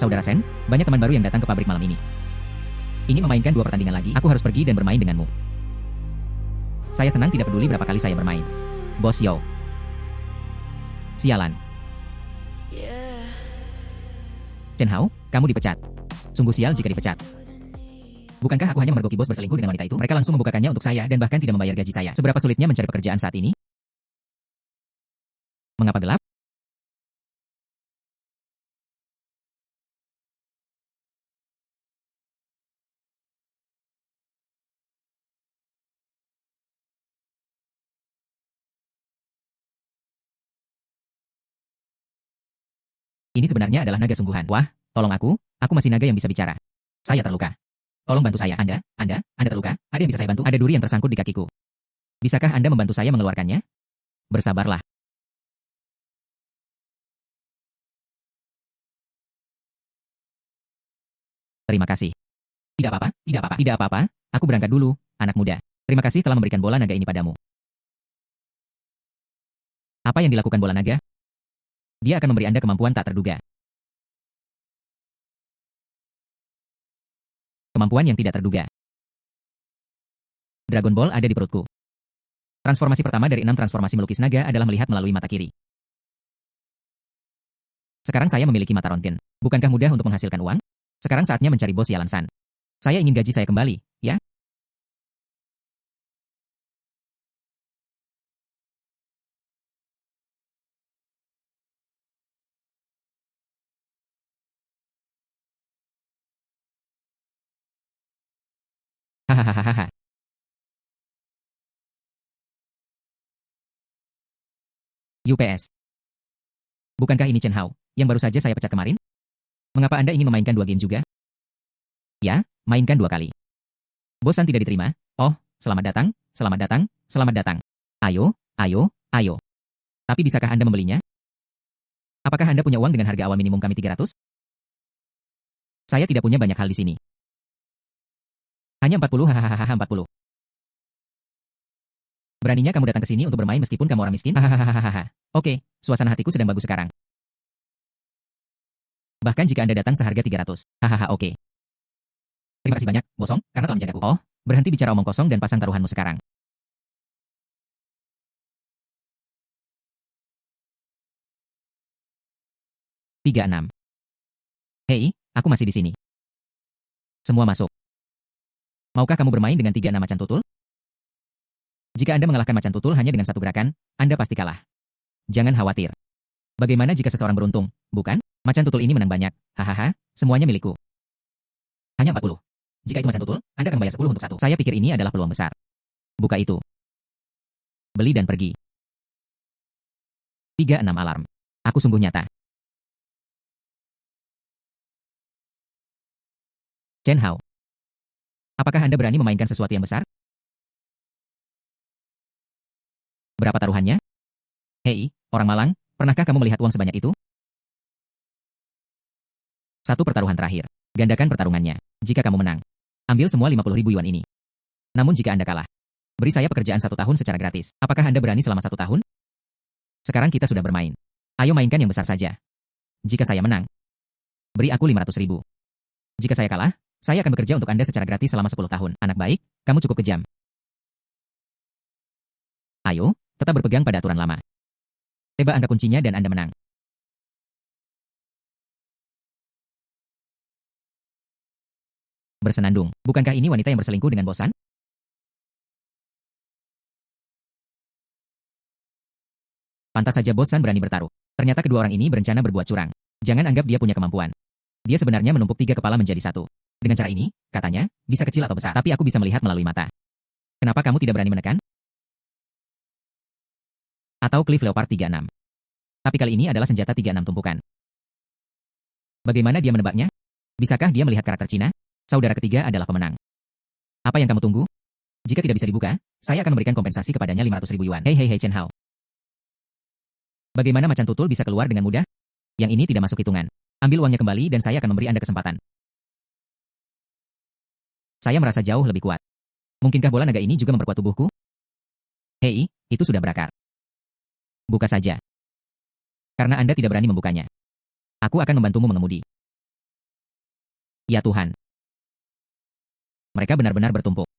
Saudara Sen, banyak teman baru yang datang ke pabrik malam ini. Ingin memainkan 2 pertandingan lagi, aku harus pergi dan bermain denganmu. Saya senang tidak peduli berapa kali saya bermain. Bos Yo. Sialan. Chen Hao, kamu dipecat. Sungguh sial jika dipecat. Bukankah aku hanya memergoki bos berselingkuh dengan wanita itu? Mereka langsung membukakannya untuk saya dan bahkan tidak membayar gaji saya. Seberapa sulitnya mencari pekerjaan saat ini? Mengapa gelap? Ini sebenarnya adalah naga sungguhan. Wah, tolong aku masih naga yang bisa bicara. Saya terluka. Tolong bantu saya. Anda terluka? Ada yang bisa saya bantu? Ada duri yang tersangkut di kakiku. Bisakah Anda membantu saya mengeluarkannya? Bersabarlah. Terima kasih. Tidak apa-apa, tidak apa-apa, tidak apa-apa. Aku berangkat dulu, anak muda. Terima kasih telah memberikan bola naga ini padamu. Apa yang dilakukan bola naga? Dia akan memberi Anda kemampuan tak terduga. Kemampuan yang tidak terduga. Dragon Ball ada di perutku. Transformasi pertama dari 6 transformasi melukis naga adalah melihat melalui mata kiri. Sekarang saya memiliki mata röntgen. Bukankah mudah untuk menghasilkan uang? Sekarang saatnya mencari bos Yalan San. Saya ingin gaji saya kembali, ya? Hahaha. UPS. Bukankah ini Chen Hao, yang baru saja saya pecat kemarin? Mengapa Anda ingin memainkan 2 game juga? Ya, mainkan 2 kali. Bosan tidak diterima? Oh, selamat datang, selamat datang, selamat datang. Ayo, ayo, ayo. Tapi bisakah Anda membelinya? Apakah Anda punya uang dengan harga awal minimum kami 300? Saya tidak punya banyak hal di sini. Hanya 40 hahaha 40. Beraninya kamu datang ke sini untuk bermain meskipun kamu orang miskin? Hahaha. Oke, suasana hatiku sedang bagus sekarang. Bahkan jika Anda datang seharga 300. Hahaha oke. Terima kasih banyak, Bosong, karena telah menjagaku. Oh, berhenti bicara omong kosong dan pasang taruhanmu sekarang. Tiga enam. Hei, aku masih di sini. Semua masuk. Maukah kamu bermain dengan 36 macan tutul? Jika Anda mengalahkan macan tutul hanya dengan 1 gerakan, Anda pasti kalah. Jangan khawatir. Bagaimana jika seseorang beruntung, bukan? Macan tutul ini menang banyak. Hahaha, semuanya milikku. Hanya 40. Jika itu macan tutul, Anda akan membayar 10 untuk 1. Saya pikir ini adalah peluang besar. Buka itu. Beli dan pergi. 36 alarm. Aku sungguh nyata. Chen Hao. Apakah Anda berani memainkan sesuatu yang besar? Berapa taruhannya? Hei, orang malang, pernahkah kamu melihat uang sebanyak itu? 1 pertaruhan terakhir. Gandakan pertarungannya. Jika kamu menang, ambil semua 50.000 yuan ini. Namun jika Anda kalah, beri saya pekerjaan 1 tahun secara gratis. Apakah Anda berani selama 1 tahun? Sekarang kita sudah bermain. Ayo mainkan yang besar saja. Jika saya menang, beri aku 500.000. Jika saya kalah, saya akan bekerja untuk Anda secara gratis selama 10 tahun. Anak baik, kamu cukup kejam. Ayo, tetap berpegang pada aturan lama. Tebak angka kuncinya dan Anda menang. Bersenandung. Bukankah ini wanita yang berselingkuh dengan bosan? Pantas saja bosan berani bertaruh. Ternyata kedua orang ini berencana berbuat curang. Jangan anggap dia punya kemampuan. Dia sebenarnya menumpuk 3 kepala menjadi 1. Dengan cara ini, katanya, bisa kecil atau besar. Tapi aku bisa melihat melalui mata. Kenapa kamu tidak berani menekan? Atau Cliff Leopard 36. Tapi kali ini adalah senjata 36 tumpukan. Bagaimana dia menebaknya? Bisakah dia melihat karakter Cina? Saudara ketiga adalah pemenang. Apa yang kamu tunggu? Jika tidak bisa dibuka, saya akan memberikan kompensasi kepadanya 500.000 yuan. Hei Chen Hao. Bagaimana macan tutul bisa keluar dengan mudah? Yang ini tidak masuk hitungan. Ambil uangnya kembali dan saya akan memberi Anda kesempatan. Saya merasa jauh lebih kuat. Mungkinkah bola naga ini juga memperkuat tubuhku? Hei, itu sudah berakar. Buka saja. Karena Anda tidak berani membukanya. Aku akan membantumu mengemudi. Ya Tuhan. Mereka benar-benar bertumpuk.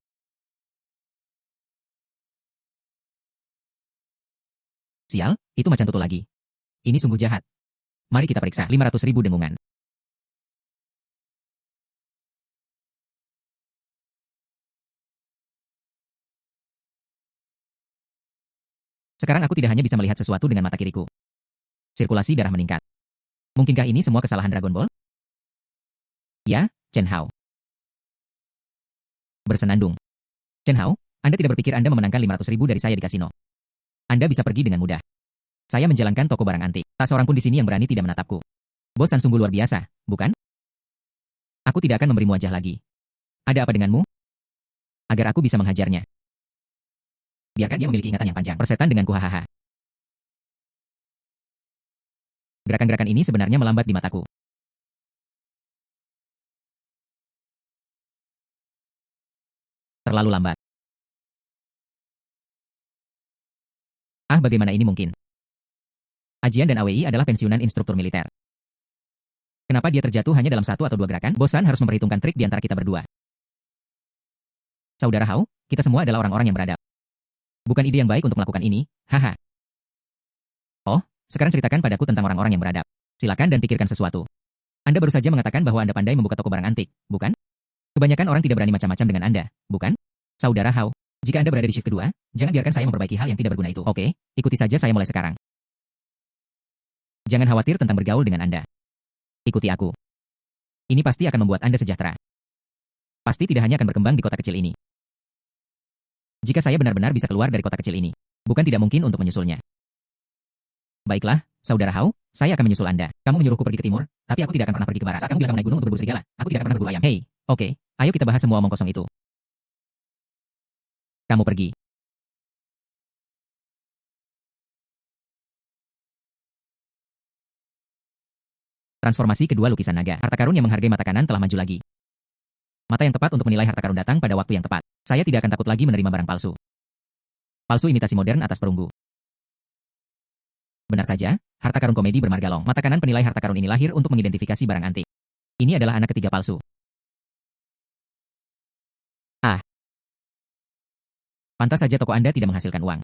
Sial, itu macan tutul lagi. Ini sungguh jahat. Mari kita periksa. 500.000 dengungan. Sekarang aku tidak hanya bisa melihat sesuatu dengan mata kiriku. Sirkulasi darah meningkat. Mungkinkah ini semua kesalahan Dragon Ball? Ya, Chen Hao. Bersenandung. Chen Hao, Anda tidak berpikir Anda memenangkan 500.000 dari saya di kasino. Anda bisa pergi dengan mudah. Saya menjalankan toko barang antik. Tak seorang pun di sini yang berani tidak menatapku. Bosan sungguh luar biasa, bukan? Aku tidak akan memberimu wajah lagi. Ada apa denganmu? Agar aku bisa menghajarnya. Biarkan dia memiliki ingatan yang panjang. Persetan denganku hahaha. Gerakan-gerakan ini sebenarnya melambat di mataku. Terlalu lambat. Ah, bagaimana ini mungkin? Ajian dan AWI adalah pensiunan instruktur militer. Kenapa dia terjatuh hanya dalam satu atau dua gerakan? Bosan harus memperhitungkan trik di antara kita berdua. Saudara Hao, kita semua adalah orang-orang yang beradab. Bukan ide yang baik untuk melakukan ini, haha. Oh, sekarang ceritakan padaku tentang orang-orang yang beradab. Silakan dan pikirkan sesuatu. Anda baru saja mengatakan bahwa Anda pandai membuka toko barang antik, bukan? Kebanyakan orang tidak berani macam-macam dengan Anda, bukan? Saudara Hao, jika Anda berada di shift kedua, jangan biarkan saya memperbaiki hal yang tidak berguna itu. Oke, ikuti saja saya mulai sekarang. Jangan khawatir tentang bergaul dengan Anda. Ikuti aku. Ini pasti akan membuat Anda sejahtera. Pasti tidak hanya akan berkembang di kota kecil ini. Jika saya benar-benar bisa keluar dari kota kecil ini, bukan tidak mungkin untuk menyusulnya. Baiklah, Saudara Hao, saya akan menyusul Anda. Kamu menyuruhku pergi ke timur, tapi aku tidak akan pernah pergi ke barat. Saat kamu bilang naik gunung untuk berburu serigala, aku tidak akan pernah berburu ayam. Hei, oke, ayo kita bahas semua omong kosong itu. Kamu pergi. Transformasi kedua lukisan naga. Harta karun yang menghargai mata kanan telah maju lagi. Mata yang tepat untuk menilai harta karun datang pada waktu yang tepat. Saya tidak akan takut lagi menerima barang palsu. Palsu imitasi modern atas perunggu. Benar saja, harta karun komedi bermarga long. Mata kanan penilai harta karun ini lahir untuk mengidentifikasi barang antik. Ini adalah anak ketiga palsu. Ah. Pantas saja toko Anda tidak menghasilkan uang.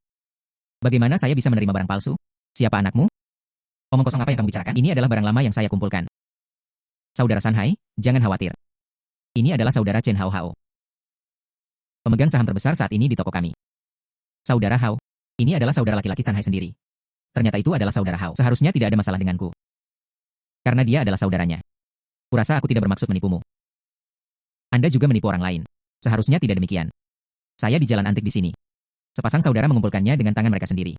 Bagaimana saya bisa menerima barang palsu? Siapa anakmu? Omong kosong apa yang kamu bicarakan? Ini adalah barang lama yang saya kumpulkan. Saudara Sanhai, jangan khawatir. Ini adalah saudara Chen Hao Hao. Pemegang saham terbesar saat ini di toko kami. Saudara Hao, ini adalah saudara laki-laki Sanhai sendiri. Ternyata itu adalah saudara Hao. Seharusnya tidak ada masalah denganku. Karena dia adalah saudaranya. Kurasa aku tidak bermaksud menipumu. Anda juga menipu orang lain. Seharusnya tidak demikian. Saya di jalan antik di sini. Sepasang saudara mengumpulkannya dengan tangan mereka sendiri.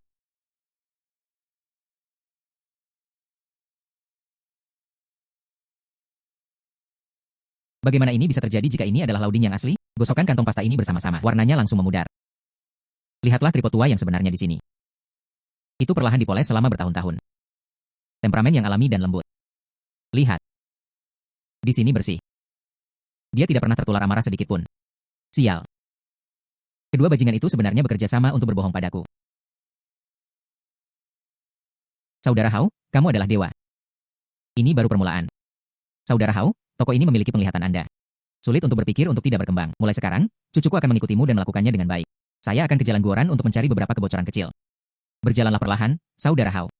Bagaimana ini bisa terjadi jika ini adalah Lauding yang asli? Gosokkan kantong pasta ini bersama-sama. Warnanya langsung memudar. Lihatlah tripod tua yang sebenarnya di sini. Itu perlahan dipoles selama bertahun-tahun. Temperamen yang alami dan lembut. Lihat. Di sini bersih. Dia tidak pernah tertular amarah sedikit pun. Sial. Kedua bajingan itu sebenarnya bekerja sama untuk berbohong padaku. Saudara Hao, kamu adalah dewa. Ini baru permulaan. Saudara Hao, toko ini memiliki penglihatan Anda. Sulit untuk berpikir untuk tidak berkembang. Mulai sekarang, cucuku akan mengikutimu dan melakukannya dengan baik. Saya akan ke Jalan Guoran untuk mencari beberapa kebocoran kecil. Berjalanlah perlahan, Saudara Hao.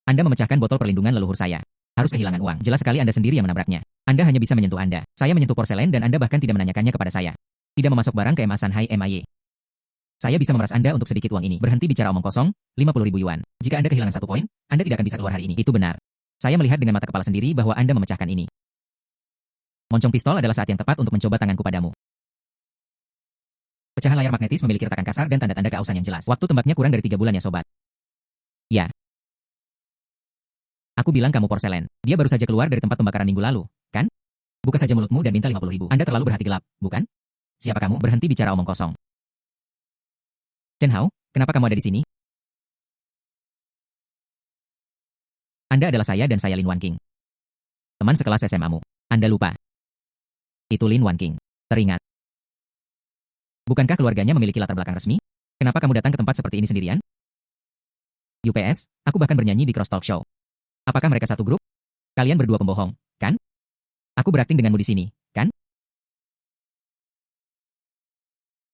Anda memecahkan botol perlindungan leluhur saya. Harus kehilangan uang. Jelas sekali Anda sendiri yang menabraknya. Anda hanya bisa menyentuh Anda. Saya menyentuh porselen dan Anda bahkan tidak menanyakannya kepada saya. Tidak memasok barang ke MA Sanhai MIY. Saya bisa memeras Anda untuk sedikit uang ini. Berhenti bicara omong kosong, 50.000 yuan. Jika Anda kehilangan 1 poin, Anda tidak akan bisa keluar hari ini. Itu benar. Saya melihat dengan mata kepala sendiri bahwa Anda memecahkan ini. Moncong pistol adalah saat yang tepat untuk mencoba tanganku padamu. Pecahan layar magnetis memiliki retakan kasar dan tanda-tanda keausan yang jelas. Waktu tembaknya kurang dari 3 bulan ya sobat. Ya. Aku bilang kamu porselen. Dia baru saja keluar dari tempat pembakaran minggu lalu, kan? Buka saja mulutmu dan minta 50.000. Anda terlalu berhati gelap, bukan? Siapa kamu? Berhenti bicara omong kosong. Chen Hao, kenapa kamu ada di sini? Anda adalah saya dan saya Lin Wanqing. Teman sekelas SMA-mu. Anda lupa. Itu Lin Wanqing. Teringat. Bukankah keluarganya memiliki latar belakang resmi? Kenapa kamu datang ke tempat seperti ini sendirian? UPS, aku bahkan bernyanyi di Cross Talk Show. Apakah mereka satu grup? Kalian berdua pembohong, kan? Aku berakting denganmu di sini, kan?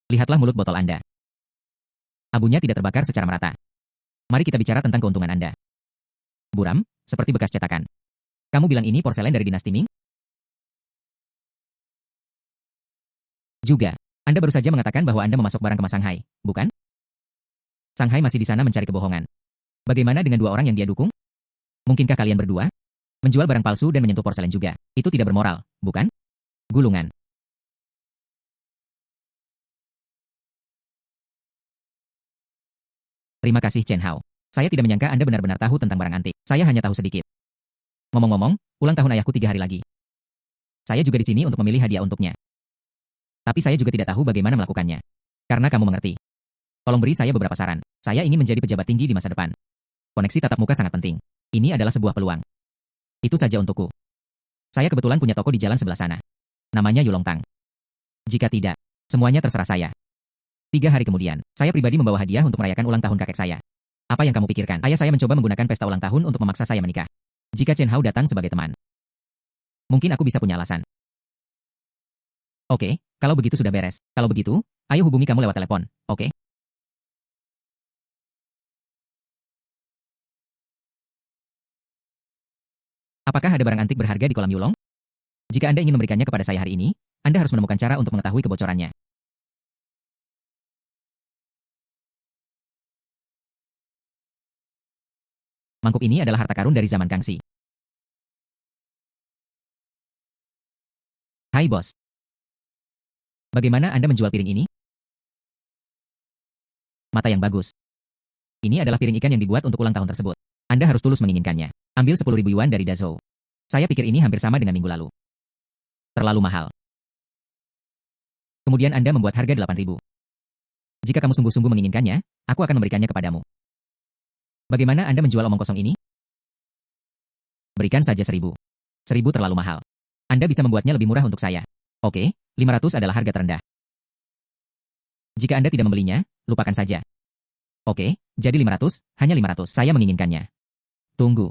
Lihatlah mulut botol Anda. Abunya tidak terbakar secara merata. Mari kita bicara tentang keuntungan Anda. Buram, seperti bekas cetakan. Kamu bilang ini porselen dari dinasti Ming? Juga, Anda baru saja mengatakan bahwa Anda memasok barang kemas Shanghai, bukan? Shanghai masih di sana mencari kebohongan. Bagaimana dengan dua orang yang dia dukung? Mungkinkah kalian berdua menjual barang palsu dan menyentuh porselen juga? Itu tidak bermoral, bukan? Gulungan. Terima kasih Chen Hao. Saya tidak menyangka Anda benar-benar tahu tentang barang antik. Saya hanya tahu sedikit. Ngomong-ngomong, ulang tahun ayahku 3 hari lagi. Saya juga di sini untuk memilih hadiah untuknya. Tapi saya juga tidak tahu bagaimana melakukannya. Karena kamu mengerti. Tolong beri saya beberapa saran. Saya ingin menjadi pejabat tinggi di masa depan. Koneksi tatap muka sangat penting. Ini adalah sebuah peluang. Itu saja untukku. Saya kebetulan punya toko di jalan sebelah sana. Namanya Yulong Tang. Jika tidak, semuanya terserah saya. 3 hari kemudian, saya pribadi membawa hadiah untuk merayakan ulang tahun kakek saya. Apa yang kamu pikirkan? Ayah saya mencoba menggunakan pesta ulang tahun untuk memaksa saya menikah. Jika Chen Hao datang sebagai teman, mungkin aku bisa punya alasan. Oke, kalau begitu sudah beres. Kalau begitu, ayo hubungi kamu lewat telepon, oke? Apakah ada barang antik berharga di kolam Yulong? Jika Anda ingin memberikannya kepada saya hari ini, Anda harus menemukan cara untuk mengetahui kebocorannya. Mangkuk ini adalah harta karun dari zaman Kangxi. Hai bos. Bagaimana Anda menjual piring ini? Mata yang bagus. Ini adalah piring ikan yang dibuat untuk ulang tahun tersebut. Anda harus tulus menginginkannya. Ambil 10.000 yuan dari Dazhou. Saya pikir ini hampir sama dengan minggu lalu. Terlalu mahal. Kemudian Anda membuat harga 8.000. Jika kamu sungguh-sungguh menginginkannya, aku akan memberikannya kepadamu. Bagaimana Anda menjual omong kosong ini? Berikan saja 1.000. 1.000 terlalu mahal. Anda bisa membuatnya lebih murah untuk saya. Oke, 500 adalah harga terendah. Jika Anda tidak membelinya, lupakan saja. Oke, jadi 500, hanya 500. Saya menginginkannya. Tunggu.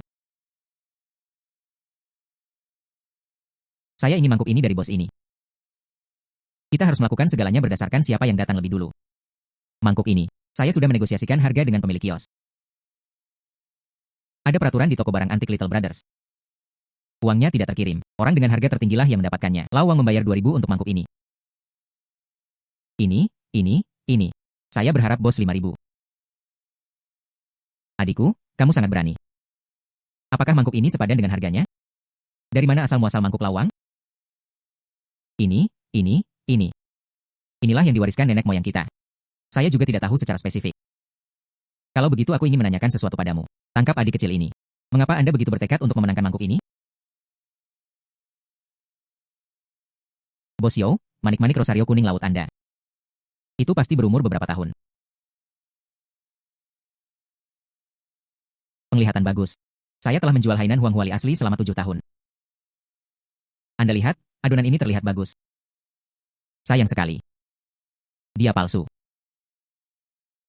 Saya ingin mangkuk ini dari bos ini. Kita harus melakukan segalanya berdasarkan siapa yang datang lebih dulu. Mangkuk ini, saya sudah menegosiasikan harga dengan pemilik kios. Ada peraturan di toko barang antik Little Brothers. Uangnya tidak terkirim. Orang dengan harga tertinggilah yang mendapatkannya. Lawang membayar 2.000 untuk mangkuk ini. Ini. Saya berharap bos 5.000. Adikku, kamu sangat berani. Apakah mangkuk ini sepadan dengan harganya? Dari mana asal-muasal mangkuk lawang? Ini. Inilah yang diwariskan nenek moyang kita. Saya juga tidak tahu secara spesifik. Kalau begitu aku ingin menanyakan sesuatu padamu. Tangkap adik kecil ini. Mengapa Anda begitu bertekad untuk memenangkan mangkuk ini? Bos Yo, manik-manik rosario kuning laut Anda. Itu pasti berumur beberapa tahun. Penglihatan bagus. Saya telah menjual Hainan Huanghuali asli selama 7 tahun. Anda lihat, adonan ini terlihat bagus. Sayang sekali. Dia palsu.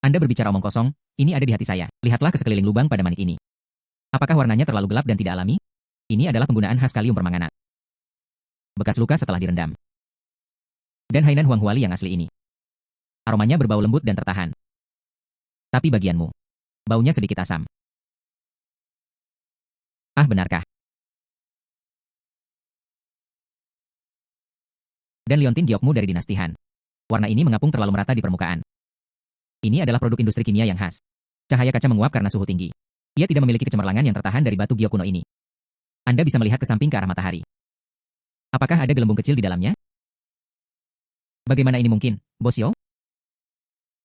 Anda berbicara omong kosong, ini ada di hati saya. Lihatlah ke sekeliling lubang pada manik ini. Apakah warnanya terlalu gelap dan tidak alami? Ini adalah penggunaan khas kalium permanganat. Bekas luka setelah direndam. Dan Hainan Huanghuali yang asli ini. Aromanya berbau lembut dan tertahan. Tapi bagianmu, baunya sedikit asam. Ah, benarkah? Dan liontin giokmu dari dinasti Han. Warna ini mengapung terlalu merata di permukaan. Ini adalah produk industri kimia yang khas. Cahaya kaca menguap karena suhu tinggi. Ia tidak memiliki kecemerlangan yang tertahan dari batu giok kuno ini. Anda bisa melihat ke samping ke arah matahari. Apakah ada gelembung kecil di dalamnya? Bagaimana ini mungkin, Bos Yo?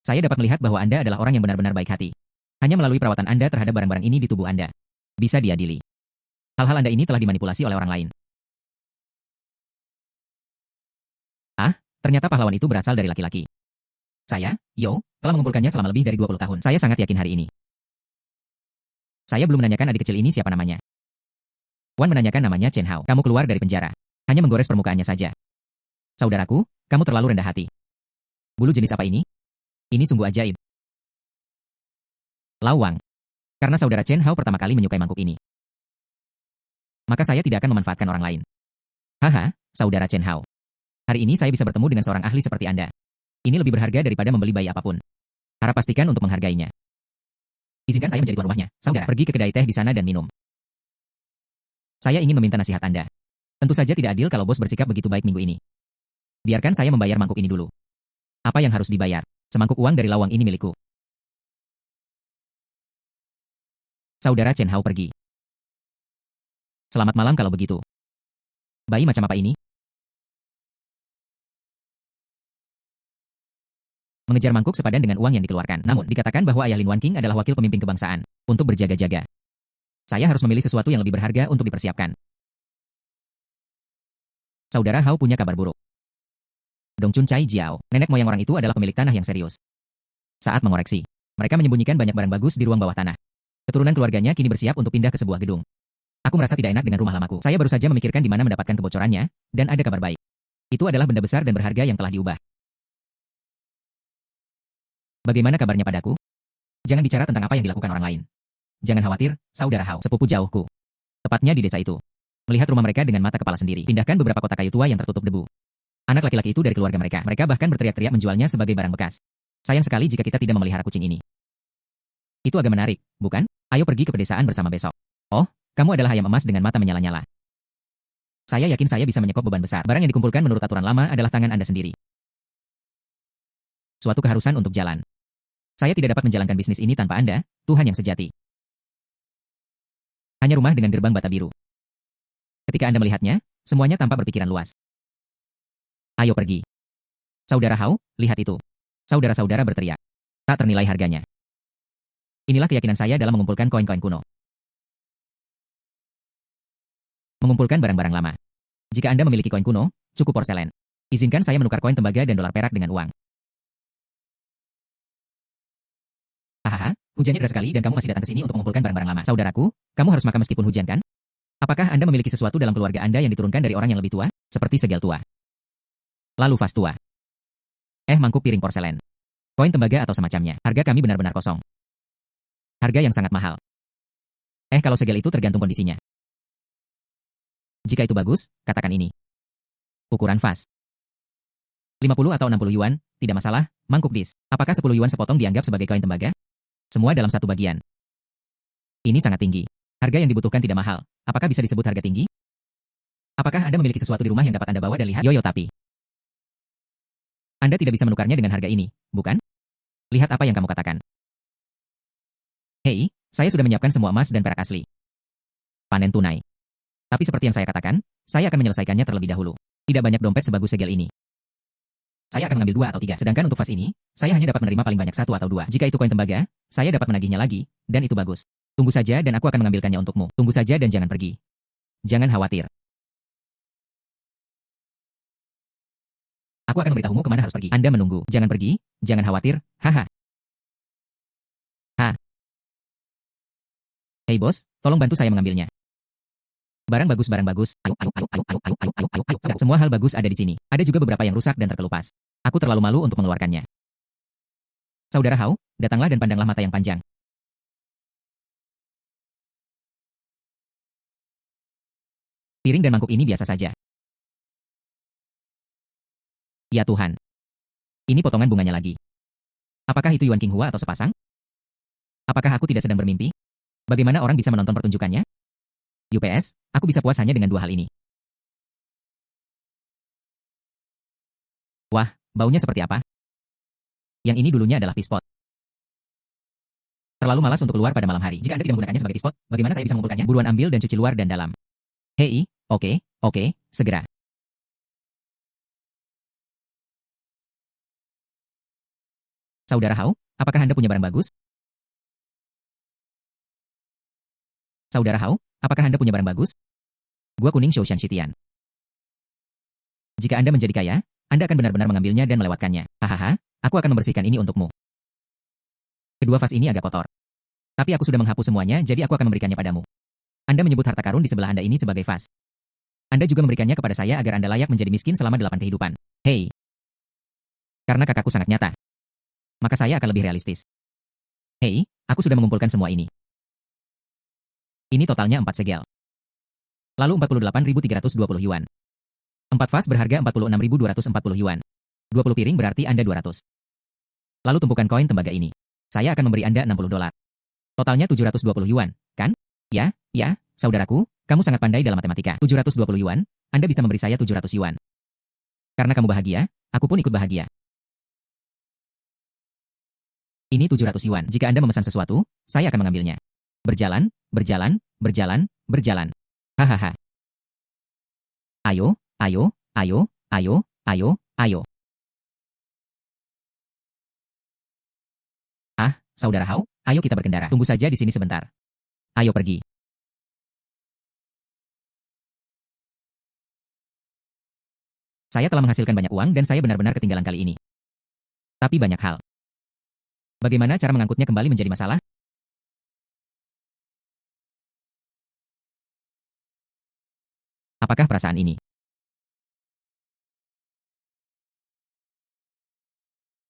Saya dapat melihat bahwa Anda adalah orang yang benar-benar baik hati. Hanya melalui perawatan Anda terhadap barang-barang ini di tubuh Anda. Bisa diadili. Hal-hal Anda ini telah dimanipulasi oleh orang lain. Ah, ternyata pahlawan itu berasal dari laki-laki. Saya, Yo, telah mengumpulkannya selama lebih dari 20 tahun. Saya sangat yakin hari ini. Saya belum menanyakan adik kecil ini siapa namanya. Wan menanyakan namanya Chen Hao. Kamu keluar dari penjara. Hanya menggores permukaannya saja. Saudaraku, kamu terlalu rendah hati. Bulu jenis apa ini? Ini sungguh ajaib. Lawang. Karena saudara Chen Hao pertama kali menyukai mangkuk ini. maka saya tidak akan memanfaatkan orang lain. Haha, Saudara Chen Hao. Hari ini saya bisa bertemu dengan seorang ahli seperti Anda. Ini lebih berharga daripada membeli bayi apapun. Harap pastikan untuk menghargainya. Izinkan saya menjadi tuan rumahnya. Saudara, pergi ke kedai teh di sana dan minum. Saya ingin meminta nasihat Anda. Tentu saja tidak adil kalau bos bersikap begitu baik minggu ini. Biarkan saya membayar mangkuk ini dulu. Apa yang harus dibayar? Semangkuk uang dari lawang ini milikku. Saudara Chen Hao pergi. Selamat malam kalau begitu. Bayi macam apa ini? Mengejar mangkuk sepadan dengan uang yang dikeluarkan. Namun, dikatakan bahwa ayah Lin Wanqing adalah wakil pemimpin kebangsaan. Untuk berjaga-jaga. Saya harus memilih sesuatu yang lebih berharga untuk dipersiapkan. Saudara Hao punya kabar buruk. Dongchun Cai Jiao, nenek moyang orang itu adalah pemilik tanah yang serius. Saat mengoreksi, mereka menyembunyikan banyak barang bagus di ruang bawah tanah. Keturunan keluarganya kini bersiap untuk pindah ke sebuah gedung. Aku merasa tidak enak dengan rumah lamaku. Saya baru saja memikirkan di mana mendapatkan kebocorannya, dan ada kabar baik. Itu adalah benda besar dan berharga yang telah diubah. Bagaimana kabarnya padaku? Jangan bicara tentang apa yang dilakukan orang lain. Jangan khawatir, Saudara Hao, sepupu jauhku. Tepatnya di desa itu. Melihat rumah mereka dengan mata kepala sendiri. Pindahkan beberapa kotak kayu tua yang tertutup debu. Anak laki-laki itu dari keluarga mereka. Mereka bahkan berteriak-teriak menjualnya sebagai barang bekas. Sayang sekali jika kita tidak memelihara kucing ini. Itu agak menarik, bukan? Ayo pergi ke pedesaan bersama besok. Oh, kamu adalah ayam emas dengan mata menyala-nyala. Saya yakin saya bisa menyekop beban besar. Barang yang dikumpulkan menurut aturan lama adalah tangan Anda sendiri. Suatu keharusan untuk jalan. Saya tidak dapat menjalankan bisnis ini tanpa Anda, Tuhan yang sejati. Hanya rumah dengan gerbang bata biru. Ketika Anda melihatnya, semuanya tampak berpikiran luas. Ayo pergi. Saudara Hao, lihat itu. Saudara-saudara berteriak. Tak ternilai harganya. Inilah keyakinan saya dalam mengumpulkan koin-koin kuno. Mengumpulkan barang-barang lama. Jika Anda memiliki koin kuno, cukup porselen. Izinkan saya menukar koin tembaga dan dolar perak dengan uang. Hahaha, hujannya deras sekali dan kamu masih datang ke sini untuk mengumpulkan barang-barang lama. Saudaraku, kamu harus makan meskipun hujan kan? Apakah Anda memiliki sesuatu dalam keluarga Anda yang diturunkan dari orang yang lebih tua, seperti segel tua? Lalu vas tua. Mangkuk piring porselen. Koin tembaga atau semacamnya. Harga kami benar-benar kosong. Harga yang sangat mahal. Kalau segel itu tergantung kondisinya. Jika itu bagus, katakan ini. Ukuran vas. 50 atau 60 yuan, tidak masalah, mangkuk dis. Apakah 10 yuan sepotong dianggap sebagai koin tembaga? Semua dalam satu bagian. Ini sangat tinggi. Harga yang dibutuhkan tidak mahal. Apakah bisa disebut harga tinggi? Apakah Anda memiliki sesuatu di rumah yang dapat Anda bawa dan lihat? Yoyo tapi. Anda tidak bisa menukarnya dengan harga ini, bukan? Lihat apa yang kamu katakan. Hei, saya sudah menyiapkan semua emas dan perak asli. Panen tunai. Tapi seperti yang saya katakan, saya akan menyelesaikannya terlebih dahulu. Tidak banyak dompet sebagus segel ini. Saya akan mengambil 2 atau 3. Sedangkan untuk vas ini, saya hanya dapat menerima paling banyak 1 atau 2. Jika itu koin tembaga, saya dapat menagihnya lagi, dan itu bagus. Tunggu saja dan aku akan mengambilkannya untukmu. Tunggu saja dan jangan pergi. Jangan khawatir. Aku akan memberitahumu kemana harus pergi. Anda menunggu. Jangan pergi, jangan khawatir, haha. Hei bos, tolong bantu saya mengambilnya. Barang bagus, barang bagus. Ayo. Semua hal bagus ada di sini. Ada juga beberapa yang rusak dan terkelupas. Aku terlalu malu untuk mengeluarkannya. Saudara Hao, datanglah dan pandanglah mata yang panjang. Piring dan mangkuk ini biasa saja. Ya Tuhan. Ini potongan bunganya lagi. Apakah itu Yuan Qinghua atau sepasang? Apakah aku tidak sedang bermimpi? Bagaimana orang bisa menonton pertunjukannya? UPS, aku bisa puas hanya dengan 2 hal ini. Wah, baunya seperti apa? Yang ini dulunya adalah pispot. Terlalu malas untuk keluar pada malam hari. Jika Anda tidak menggunakannya sebagai pispot, bagaimana saya bisa mengumpulkannya? Buruan ambil dan cuci luar dan dalam. Hei, oke, segera. Saudara Hao, apakah Anda punya barang bagus? Saudara Hao, apakah Anda punya barang bagus? Gua kuning Shoushan Shitian. Jika Anda menjadi kaya, Anda akan benar-benar mengambilnya dan melewatkannya. Hahaha, aku akan membersihkan ini untukmu. Kedua vas ini agak kotor. Tapi aku sudah menghapus semuanya, jadi aku akan memberikannya padamu. Anda menyebut harta karun di sebelah Anda ini sebagai vas. Anda juga memberikannya kepada saya agar Anda layak menjadi miskin selama 8 kehidupan. Hei. Karena kakakku sangat nyata. Maka saya akan lebih realistis. Hei, aku sudah mengumpulkan semua ini. Ini totalnya 4 segel. Lalu 48.320 yuan. 4 vas berharga 46.240 yuan. 20 piring berarti Anda 200. Lalu tumpukan koin tembaga ini. Saya akan memberi Anda 60 dolar. Totalnya 720 yuan, kan? Ya, saudaraku, kamu sangat pandai dalam matematika. 720 yuan, Anda bisa memberi saya 700 yuan. Karena kamu bahagia, aku pun ikut bahagia. Ini 700 yuan. Jika Anda memesan sesuatu, saya akan mengambilnya. Berjalan, berjalan, berjalan, berjalan. Hahaha. Ayo, ayo, ayo, ayo, ayo, ayo. Saudara Hao, ayo kita berkendara. Tunggu saja di sini sebentar. Ayo pergi. Saya telah menghasilkan banyak uang dan saya benar-benar ketinggalan kali ini. Tapi banyak hal. Bagaimana cara mengangkutnya kembali menjadi masalah? Apakah perasaan ini?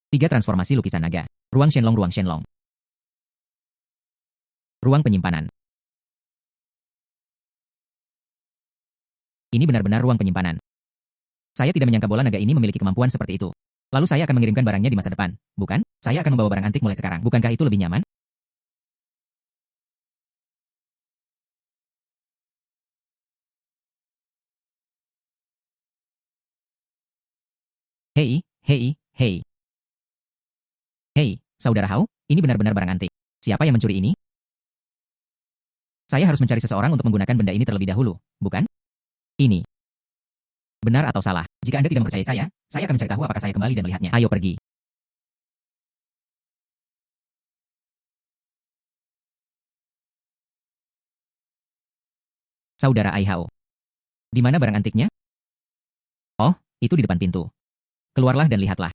Tiga transformasi lukisan naga. Ruang Shenlong, ruang Shenlong. Ruang penyimpanan. Ini benar-benar ruang penyimpanan. Saya tidak menyangka bola naga ini memiliki kemampuan seperti itu. Lalu saya akan mengirimkan barangnya di masa depan, bukan? Saya akan membawa barang antik mulai sekarang. Bukankah itu lebih nyaman? Hei, hei, hei. Hei, saudara Hao, ini benar-benar barang antik. Siapa yang mencuri ini? Saya harus mencari seseorang untuk menggunakan benda ini terlebih dahulu, bukan? Ini. Benar atau salah? Jika Anda tidak mempercayai saya akan mencari tahu apakah saya kembali dan melihatnya. Ayo pergi. Saudara Ai Hao. Di mana barang antiknya? Oh, itu di depan pintu. Keluarlah dan lihatlah.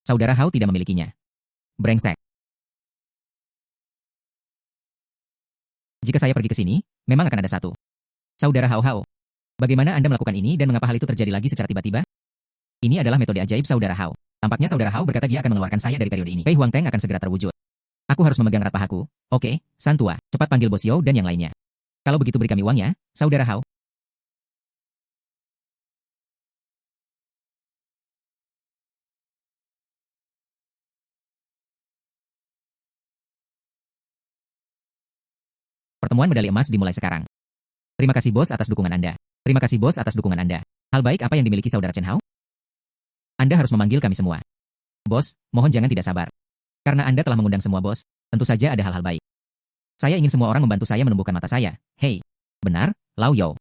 Saudara Hao tidak memilikinya. Brengsek. Jika saya pergi ke sini, memang akan ada satu. Saudara Hao Hao. Bagaimana Anda melakukan ini dan mengapa hal itu terjadi lagi secara tiba-tiba? Ini adalah metode ajaib Saudara Hao. Tampaknya Saudara Hao berkata dia akan mengeluarkan saya dari periode ini. Pei Huangteng akan segera terwujud. Aku harus memegang erat pahaku. Oke, Santua, cepat panggil Bos Yao dan yang lainnya. Kalau begitu beri kami uangnya, Saudara Hao. Pertemuan medali emas dimulai sekarang. Terima kasih bos atas dukungan Anda. Terima kasih bos atas dukungan Anda. Hal baik apa yang dimiliki Saudara Chen Hao? Anda harus memanggil kami semua. Bos, mohon jangan tidak sabar. Karena Anda telah mengundang semua bos, tentu saja ada hal-hal baik. Saya ingin semua orang membantu saya menumbuhkan mata saya. Hei, benar, Lao Yao.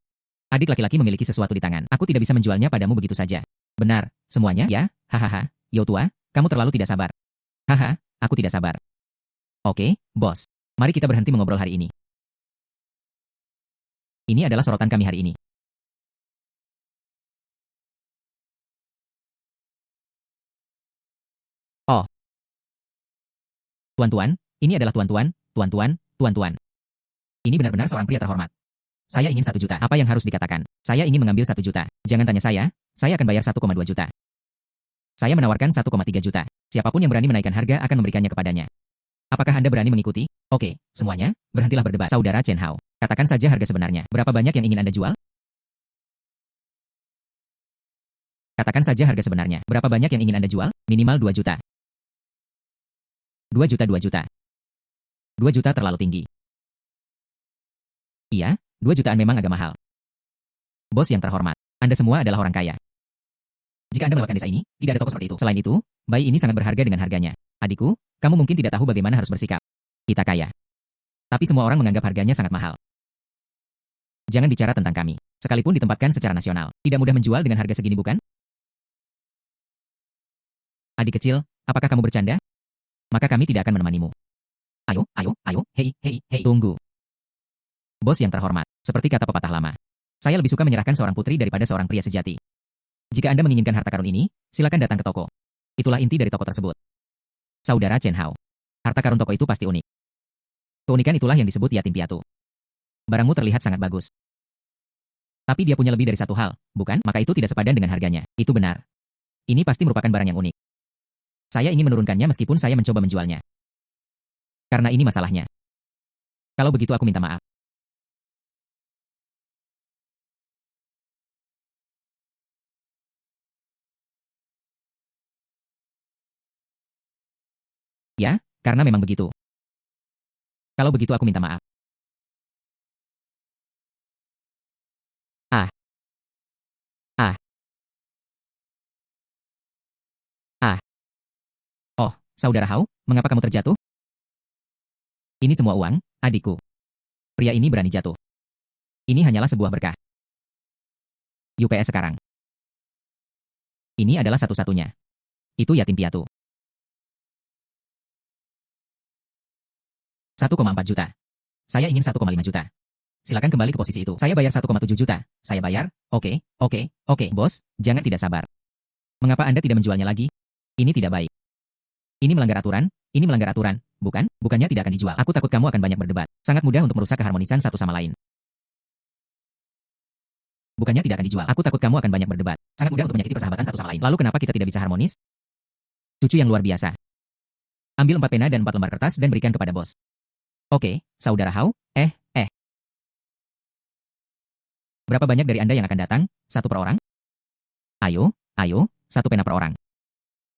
Adik laki-laki memiliki sesuatu di tangan. Aku tidak bisa menjualnya padamu begitu saja. Benar, semuanya, ya? Hahaha, Yao tua, kamu terlalu tidak sabar. Haha, aku tidak sabar. Oke, bos. Mari kita berhenti mengobrol hari ini. Ini adalah sorotan kami hari ini. Oh. Tuan-tuan, ini adalah tuan-tuan, tuan-tuan, tuan-tuan. Ini benar-benar seorang pria terhormat. Saya ingin 1 juta. Apa yang harus dikatakan? Saya ingin mengambil 1 juta. Jangan tanya saya akan bayar 1,2 juta. Saya menawarkan 1,3 juta. Siapapun yang berani menaikkan harga akan memberikannya kepadanya. Apakah Anda berani mengikuti? Oke, semuanya, berhentilah berdebat. Saudara Chen Hao, katakan saja harga sebenarnya. Berapa banyak yang ingin Anda jual? Katakan saja harga sebenarnya. Berapa banyak yang ingin Anda jual? Minimal 2 juta. 2 juta, 2 juta. 2 juta terlalu tinggi. Iya, 2 jutaan memang agak mahal. Bos yang terhormat, Anda semua adalah orang kaya. Jika Anda melewatkan desa ini, tidak ada toko seperti itu. Selain itu, bayi ini sangat berharga dengan harganya. Adikku, kamu mungkin tidak tahu bagaimana harus bersikap. Kita kaya. Tapi semua orang menganggap harganya sangat mahal. Jangan bicara tentang kami. Sekalipun ditempatkan secara nasional, tidak mudah menjual dengan harga segini bukan? Adik kecil, apakah kamu bercanda? Maka kami tidak akan menemanimu. Ayo, ayo, ayo, hei, hei, hei, tunggu. Bos yang terhormat, seperti kata pepatah lama. Saya lebih suka menyerahkan seorang putri daripada seorang pria sejati. Jika Anda menginginkan harta karun ini, silakan datang ke toko. Itulah inti dari toko tersebut. Saudara Chen Hao. Harta karun toko itu pasti unik. Keunikan itulah yang disebut yatim piatu. Barangmu terlihat sangat bagus. Tapi dia punya lebih dari satu hal, bukan? Maka itu tidak sepadan dengan harganya. Itu benar. Ini pasti merupakan barang yang unik. Saya ingin menurunkannya meskipun saya mencoba menjualnya. Karena ini masalahnya. Kalau begitu aku minta maaf. Ya, karena memang begitu. Kalau begitu aku minta maaf. Ah, ah, ah. Oh, saudara Hao, mengapa kamu terjatuh? Ini semua uang, adikku. Pria ini berani jatuh. Ini hanyalah sebuah berkah. UPS sekarang. Ini adalah satu-satunya. Itu yatim piatu. 1,4 juta. Saya ingin 1,5 juta. Silakan kembali ke posisi itu. Saya bayar 1,7 juta. Saya bayar? Oke, oke, bos, jangan tidak sabar. Mengapa Anda tidak menjualnya lagi? Ini tidak baik. Ini melanggar aturan, bukan? Bukannya tidak akan dijual. Aku takut kamu akan banyak berdebat. Sangat mudah untuk merusak keharmonisan satu sama lain. Bukannya tidak akan dijual. Aku takut kamu akan banyak berdebat. Sangat mudah untuk menyakiti persahabatan satu sama lain. Lalu kenapa kita tidak bisa harmonis? Cucu yang luar biasa. Ambil 4 pena dan 4 lembar kertas dan berikan kepada bos. Oke, saudara Hao, Berapa banyak dari Anda yang akan datang? 1 per orang? Ayo, 1 pena per orang.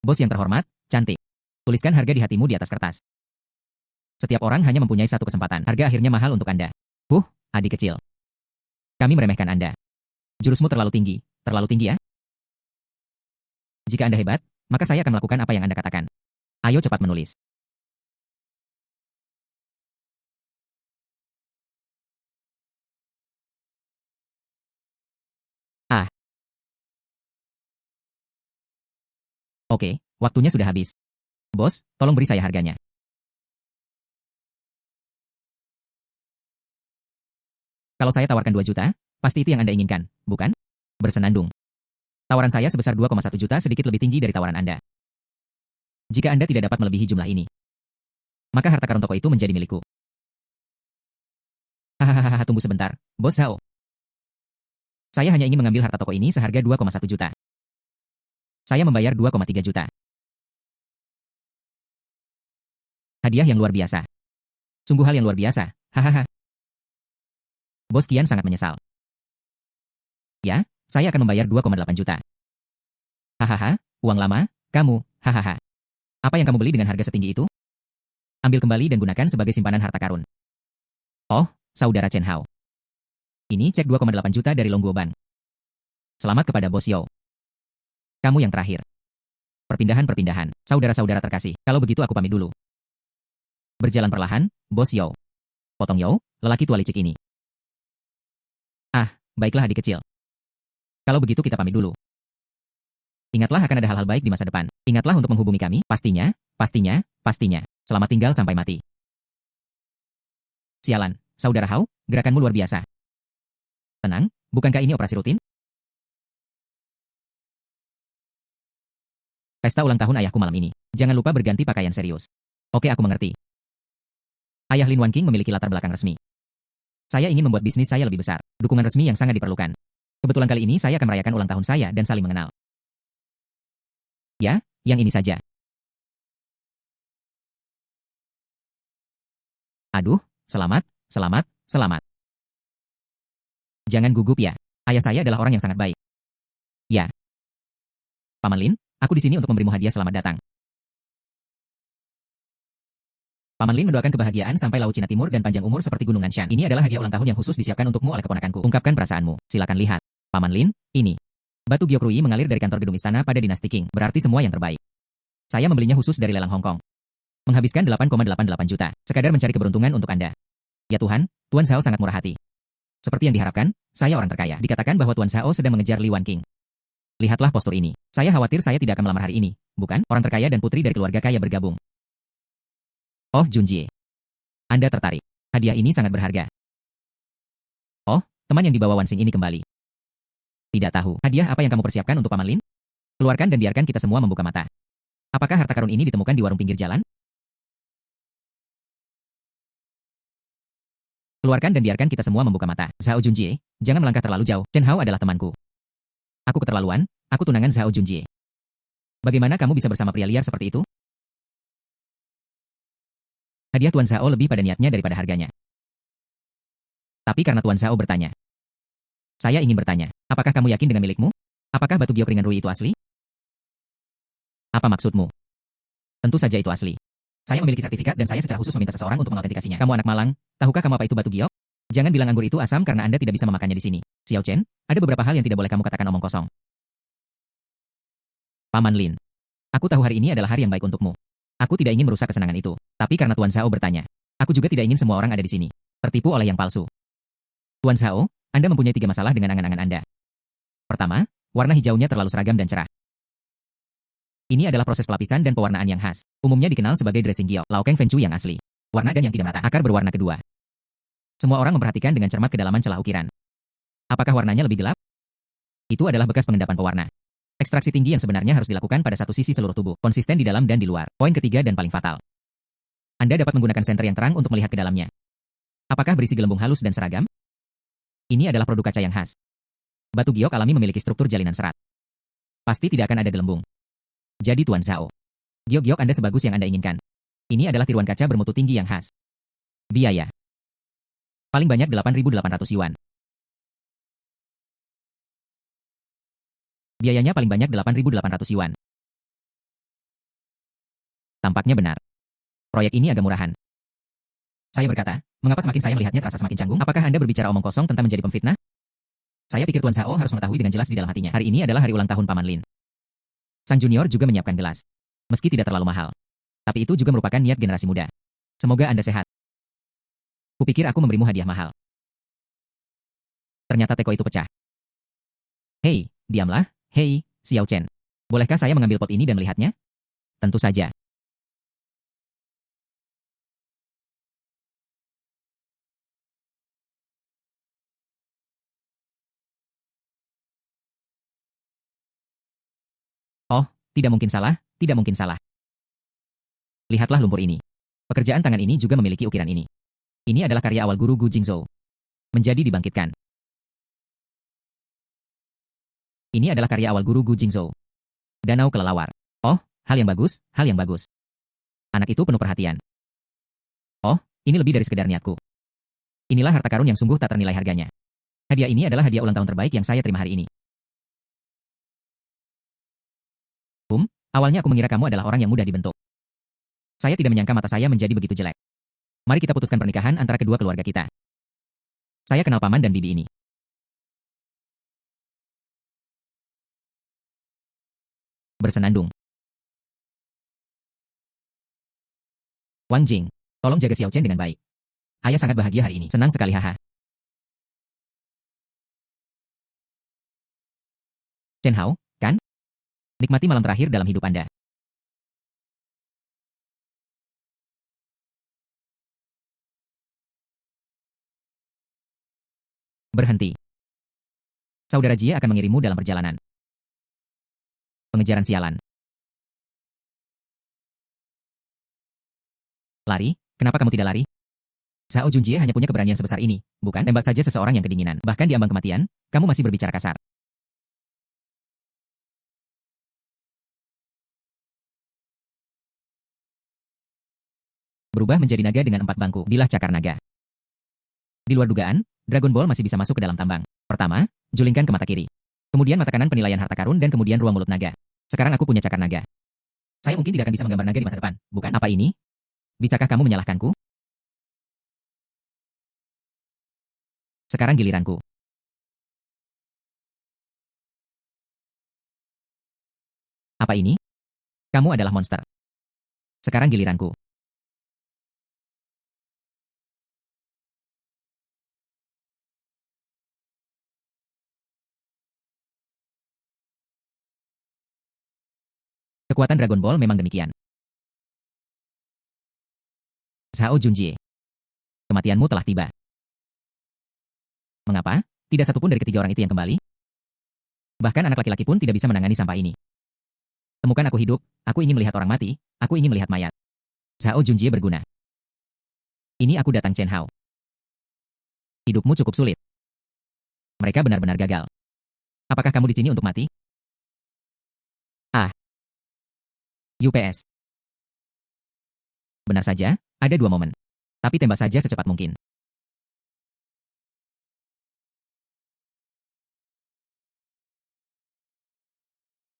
Bos yang terhormat, cantik. Tuliskan harga di hatimu di atas kertas. Setiap orang hanya mempunyai satu kesempatan. Harga akhirnya mahal untuk Anda. Adik kecil. Kami meremehkan Anda. Jurusmu terlalu tinggi ya? Jika Anda hebat, maka saya akan melakukan apa yang Anda katakan. Ayo cepat menulis. Oke, waktunya sudah habis. Bos, tolong beri saya harganya. Kalau saya tawarkan 2 juta, pasti itu yang Anda inginkan, bukan? Bersenandung. Tawaran saya sebesar 2,1 juta sedikit lebih tinggi dari tawaran Anda. Jika Anda tidak dapat melebihi jumlah ini, maka harta karun toko itu menjadi milikku. Hahaha, tunggu sebentar, Bos Hao. Saya hanya ingin mengambil harta toko ini seharga 2,1 juta. Saya membayar 2,3 juta. Hadiah yang luar biasa. Sungguh hal yang luar biasa, hahaha. Bos Kian sangat menyesal. Ya, saya akan membayar 2,8 juta. Hahaha, uang lama, kamu, hahaha. Apa yang kamu beli dengan harga setinggi itu? Ambil kembali dan gunakan sebagai simpanan harta karun. Oh, saudara Chen Hao. Ini cek 2,8 juta dari Longguo Bank. Selamat kepada Bos Yao. Kamu yang terakhir. Perpindahan. Saudara-saudara terkasih, kalau begitu aku pamit dulu. Berjalan perlahan, Bos Yao. Potong Yao, lelaki tua licik ini. Baiklah adik kecil. Kalau begitu kita pamit dulu. Ingatlah akan ada hal-hal baik di masa depan. Ingatlah untuk menghubungi kami, pastinya. Selamat tinggal sampai mati. Sialan, saudara Hao, gerakanmu luar biasa. Tenang, bukankah ini operasi rutin? Pesta ulang tahun ayahku malam ini. Jangan lupa berganti pakaian serius. Oke, aku mengerti. Ayah Lin Wanqing memiliki latar belakang resmi. Saya ingin membuat bisnis saya lebih besar. Dukungan resmi yang sangat diperlukan. Kebetulan kali ini saya akan merayakan ulang tahun saya dan saling mengenal. Ya, yang ini saja. Aduh, selamat. Jangan gugup ya. Ayah saya adalah orang yang sangat baik. Ya. Paman Lin, aku di sini untuk memberimu hadiah selamat datang. Paman Lin mendoakan kebahagiaan sampai Laut Cina Timur dan panjang umur seperti Gunung Nanshan. Ini adalah hadiah ulang tahun yang khusus disiapkan untukmu oleh keponakanku. Ungkapkan perasaanmu. Silakan lihat. Paman Lin, ini. Batu Gyokrui mengalir dari kantor gedung istana pada dinasti Qing. Berarti semua yang terbaik. Saya membelinya khusus dari lelang Hong Kong. Menghabiskan 8,88 juta. Sekadar mencari keberuntungan untuk Anda. Ya Tuhan, Tuan Zhao sangat murah hati. Seperti yang diharapkan, saya orang terkaya. Dikatakan bahwa Tuan Zhao sedang mengejar Li Wanqing. Lihatlah postur ini. Saya khawatir saya tidak akan melamar hari ini. Bukan, orang terkaya dan putri dari keluarga kaya bergabung. Oh, Junjie. Anda tertarik. Hadiah ini sangat berharga. Oh, teman yang dibawa Wansing ini kembali. Tidak tahu, hadiah apa yang kamu persiapkan untuk Paman Lin? Keluarkan dan biarkan kita semua membuka mata. Apakah harta karun ini ditemukan di warung pinggir jalan? Keluarkan dan biarkan kita semua membuka mata. Zhao Junjie, jangan melangkah terlalu jauh. Chen Hao adalah temanku. Aku keterlaluan, aku tunangan Zhao Junjie. Bagaimana kamu bisa bersama pria liar seperti itu? Hadiah Tuan Zhao lebih pada niatnya daripada harganya. Tapi karena Tuan Zhao bertanya, saya ingin bertanya, apakah kamu yakin dengan milikmu? Apakah batu giok ringan Rui itu asli? Apa maksudmu? Tentu saja itu asli. Saya memiliki sertifikat dan saya secara khusus meminta seseorang untuk mengautentikasinya. Kamu anak malang, tahukah kamu apa itu batu giok? Jangan bilang anggur itu asam karena Anda tidak bisa memakannya di sini. Xiao Chen, ada beberapa hal yang tidak boleh kamu katakan omong kosong. Paman Lin, aku tahu hari ini adalah hari yang baik untukmu. Aku tidak ingin merusak kesenangan itu. Tapi karena Tuan Zhao bertanya, aku juga tidak ingin semua orang ada di sini tertipu oleh yang palsu. Tuan Zhao, Anda mempunyai 3 masalah dengan angan-angan Anda. Pertama, warna hijaunya terlalu seragam dan cerah. Ini adalah proses pelapisan dan pewarnaan yang khas. Umumnya dikenal sebagai dressing giok, Laokeng Feng Shui yang asli. Warna dan yang tidak merata. Akar berwarna kedua. Semua orang memperhatikan dengan cermat kedalaman celah ukiran. Apakah warnanya lebih gelap? Itu adalah bekas pengendapan pewarna. Ekstraksi tinggi yang sebenarnya harus dilakukan pada satu sisi seluruh tubuh, konsisten di dalam dan di luar. Poin ketiga dan paling fatal. Anda dapat menggunakan senter yang terang untuk melihat ke dalamnya. Apakah berisi gelembung halus dan seragam? Ini adalah produk kaca yang khas. Batu giok alami memiliki struktur jalinan serat. Pasti tidak akan ada gelembung. Jadi Tuan Zhao, giok-giok Anda sebagus yang Anda inginkan. Ini adalah tiruan kaca bermutu tinggi yang khas. Biaya. Paling banyak 8.800 yuan. Biayanya paling banyak 8.800 yuan. Tampaknya benar. Proyek ini agak murahan. Saya berkata, mengapa semakin saya melihatnya terasa semakin canggung? Apakah Anda berbicara omong kosong tentang menjadi pemfitnah? Saya pikir Tuan Zhao harus mengetahui dengan jelas di dalam hatinya. Hari ini adalah hari ulang tahun Paman Lin. Sang junior juga menyiapkan gelas. Meski tidak terlalu mahal. Tapi itu juga merupakan niat generasi muda. Semoga Anda sehat. Kupikir aku memberimu hadiah mahal. Ternyata teko itu pecah. Hei, diamlah. Hei, Xiao Chen. Bolehkah saya mengambil pot ini dan melihatnya? Tentu saja. Oh, tidak mungkin salah, tidak mungkin salah. Lihatlah lumpur ini. Pekerjaan tangan ini juga memiliki ukiran ini. Ini adalah karya awal guru Gu Jingzhou. Menjadi dibangkitkan. Ini adalah karya awal guru Gu Jingzhou. Danau kelelawar. Oh, hal yang bagus, hal yang bagus. Anak itu penuh perhatian. Oh, ini lebih dari sekedar niatku. Inilah harta karun yang sungguh tak ternilai harganya. Hadiah ini adalah hadiah ulang tahun terbaik yang saya terima hari ini. Awalnya aku mengira kamu adalah orang yang mudah dibentuk. Saya tidak menyangka mata saya menjadi begitu jelek. Mari kita putuskan pernikahan antara kedua keluarga kita. Saya kenal paman dan bibi ini. Bersenandung. Wang Jing, tolong jaga Xiao Chen dengan baik. Ayah sangat bahagia hari ini. Senang sekali haha. Chen Hao, kan? Nikmati malam terakhir dalam hidup Anda. Berhenti. Saudara Jie akan mengirimmu dalam perjalanan. Pengejaran sialan. Lari? Kenapa kamu tidak lari? Zhao Junjie hanya punya keberanian sebesar ini, bukan? Tembak saja seseorang yang kedinginan. Bahkan di ambang kematian, kamu masih berbicara kasar. Berubah menjadi naga dengan 4 bangku, bilah cakar naga. Di luar dugaan, Dragon Ball masih bisa masuk ke dalam tambang. Pertama, julingkan ke mata kiri. Kemudian mata kanan penilaian harta karun dan kemudian ruang mulut naga. Sekarang aku punya cakar naga. Saya mungkin tidak akan bisa menggambar naga di masa depan, bukan? Apa ini? Bisakah kamu menyalahkanku? Sekarang giliranku. Apa ini? Kamu adalah monster. Sekarang giliranku. Kekuatan Dragon Ball memang demikian. Zhao Junjie. Kematianmu telah tiba. Mengapa? Tidak satupun dari ketiga orang itu yang kembali? Bahkan anak laki-laki pun tidak bisa menangani sampah ini. Temukan aku hidup, aku ingin melihat orang mati, aku ingin melihat mayat. Zhao Junjie berguna. Ini aku datang Chen Hao. Hidupmu cukup sulit. Mereka benar-benar gagal. Apakah kamu di sini untuk mati? Ah. UPS. Benar saja, Ada dua momen. Tapi tembak saja secepat mungkin.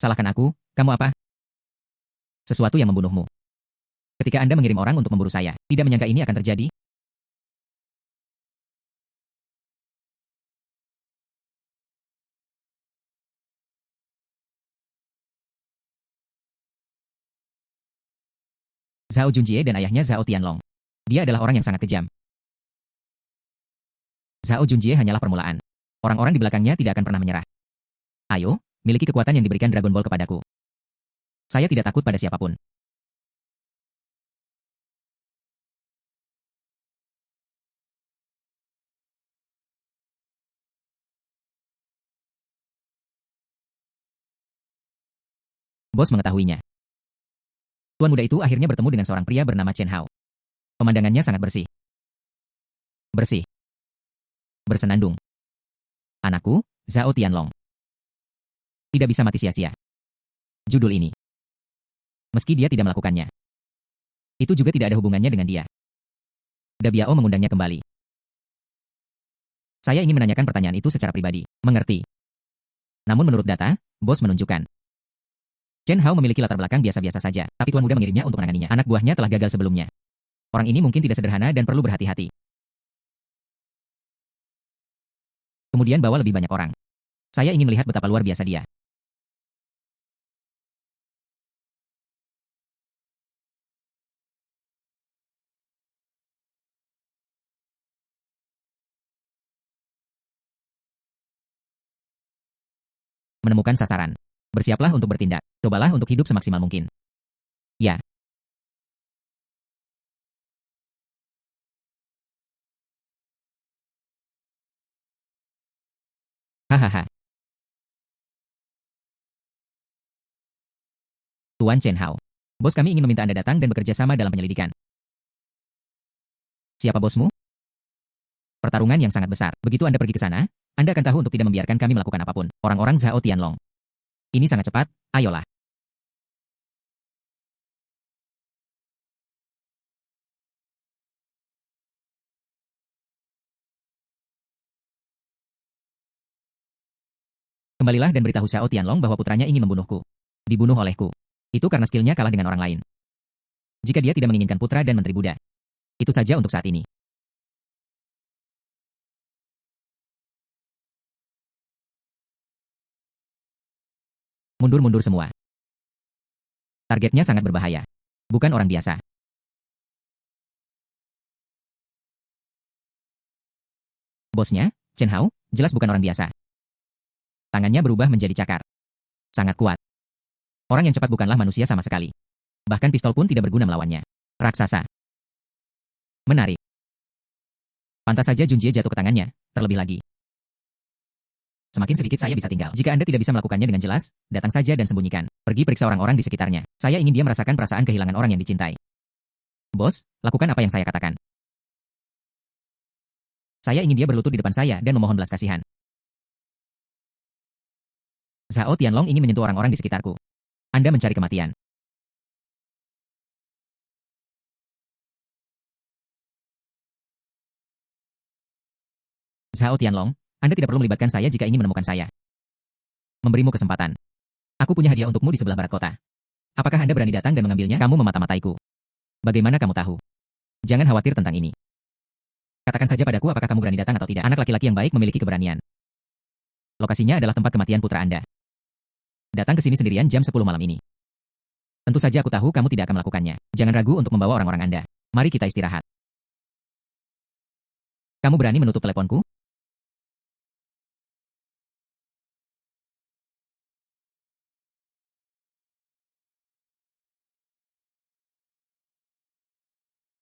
Salahkan aku, kamu apa? Sesuatu yang membunuhmu. Ketika Anda mengirim orang untuk memburu saya, tidak menyangka ini akan terjadi? Zhao Junjie dan ayahnya Zhao Tianlong. Dia adalah orang yang sangat kejam. Zhao Junjie hanyalah permulaan. Orang-orang di belakangnya tidak akan pernah menyerah. Ayo, miliki kekuatan yang diberikan Dragon Ball kepadaku. Saya tidak takut pada siapapun. Bos mengetahuinya. Tuan muda itu akhirnya bertemu dengan seorang pria bernama Chen Hao. Pemandangannya sangat bersih. Bersih. Bersenandung. Anakku, Zhao Tianlong. Tidak bisa mati sia-sia. Judul ini. Meski dia tidak melakukannya. Itu juga tidak ada hubungannya dengan dia. Dabiao mengundangnya kembali. Saya ingin menanyakan pertanyaan itu secara pribadi. Mengerti. Namun menurut data, bos menunjukkan. Chen Hao memiliki latar belakang biasa-biasa saja, tapi tuan muda mengirimnya untuk menanganinya. Anak buahnya telah gagal sebelumnya. Orang ini mungkin tidak sederhana dan perlu berhati-hati. Kemudian bawa lebih banyak orang. Saya ingin melihat betapa luar biasa dia. Menemukan sasaran. Bersiaplah untuk bertindak. Cobalah untuk hidup semaksimal mungkin. Ya. Hahaha. Tuan Chen Hao. Bos kami ingin meminta Anda datang dan bekerja sama dalam penyelidikan. Siapa bosmu? Pertarungan yang sangat besar. Begitu Anda pergi ke sana, Anda akan tahu untuk tidak membiarkan kami melakukan apapun. Orang-orang Zhao Tianlong. Ini sangat cepat, ayolah. Kembalilah dan beritahu Zhao Tianlong bahwa putranya ingin membunuhku. Dibunuh olehku. Itu karena skillnya kalah dengan orang lain. Jika dia tidak menginginkan putra dan menteri Buddha. Itu saja untuk saat ini. Mundur-mundur semua. Targetnya sangat berbahaya. Bukan orang biasa. Bosnya, Chen Hao, jelas bukan orang biasa. Tangannya berubah menjadi cakar. Sangat kuat. Orang yang cepat bukanlah manusia sama sekali. Bahkan pistol pun tidak berguna melawannya. Raksasa. Menarik. Pantas saja Junjie jatuh ke tangannya, terlebih lagi. Semakin sedikit saya bisa tinggal. Jika Anda tidak bisa melakukannya dengan jelas, datang saja dan sembunyikan. Pergi periksa orang-orang di sekitarnya. Saya ingin dia merasakan perasaan kehilangan orang yang dicintai. Bos, lakukan apa yang saya katakan. Saya ingin dia berlutut di depan saya dan memohon belas kasihan. Zhao Tianlong ingin menyentuh orang-orang di sekitarku. Anda mencari kematian. Zhao Tianlong, Anda tidak perlu melibatkan saya jika ingin menemukan saya. Memberimu kesempatan. Aku punya hadiah untukmu di sebelah barat kota. Apakah Anda berani datang dan mengambilnya? Kamu memata-mataiku. Bagaimana kamu tahu? Jangan khawatir tentang ini. Katakan saja padaku apakah kamu berani datang atau tidak. Anak laki-laki yang baik memiliki keberanian. Lokasinya adalah tempat kematian putra Anda. Datang ke sini sendirian jam 10 malam ini. Tentu saja aku tahu kamu tidak akan melakukannya. Jangan ragu untuk membawa orang-orang Anda. Mari kita istirahat. Kamu berani menutup teleponku?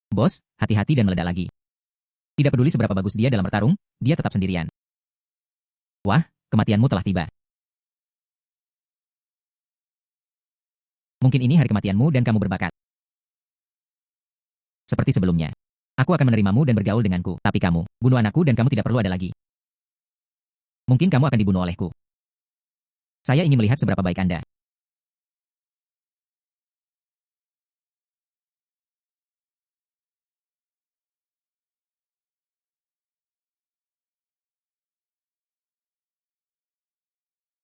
Bos, hati-hati dan meledak lagi. Tidak peduli seberapa bagus dia dalam bertarung, dia tetap sendirian. Wah, kematianmu telah tiba. Mungkin ini hari kematianmu dan kamu berbakat. Seperti sebelumnya. Aku akan menerimamu dan bergaul denganku. Tapi kamu, bunuh anakku dan kamu tidak perlu ada lagi. Mungkin kamu akan dibunuh olehku. Saya ingin melihat seberapa baik Anda.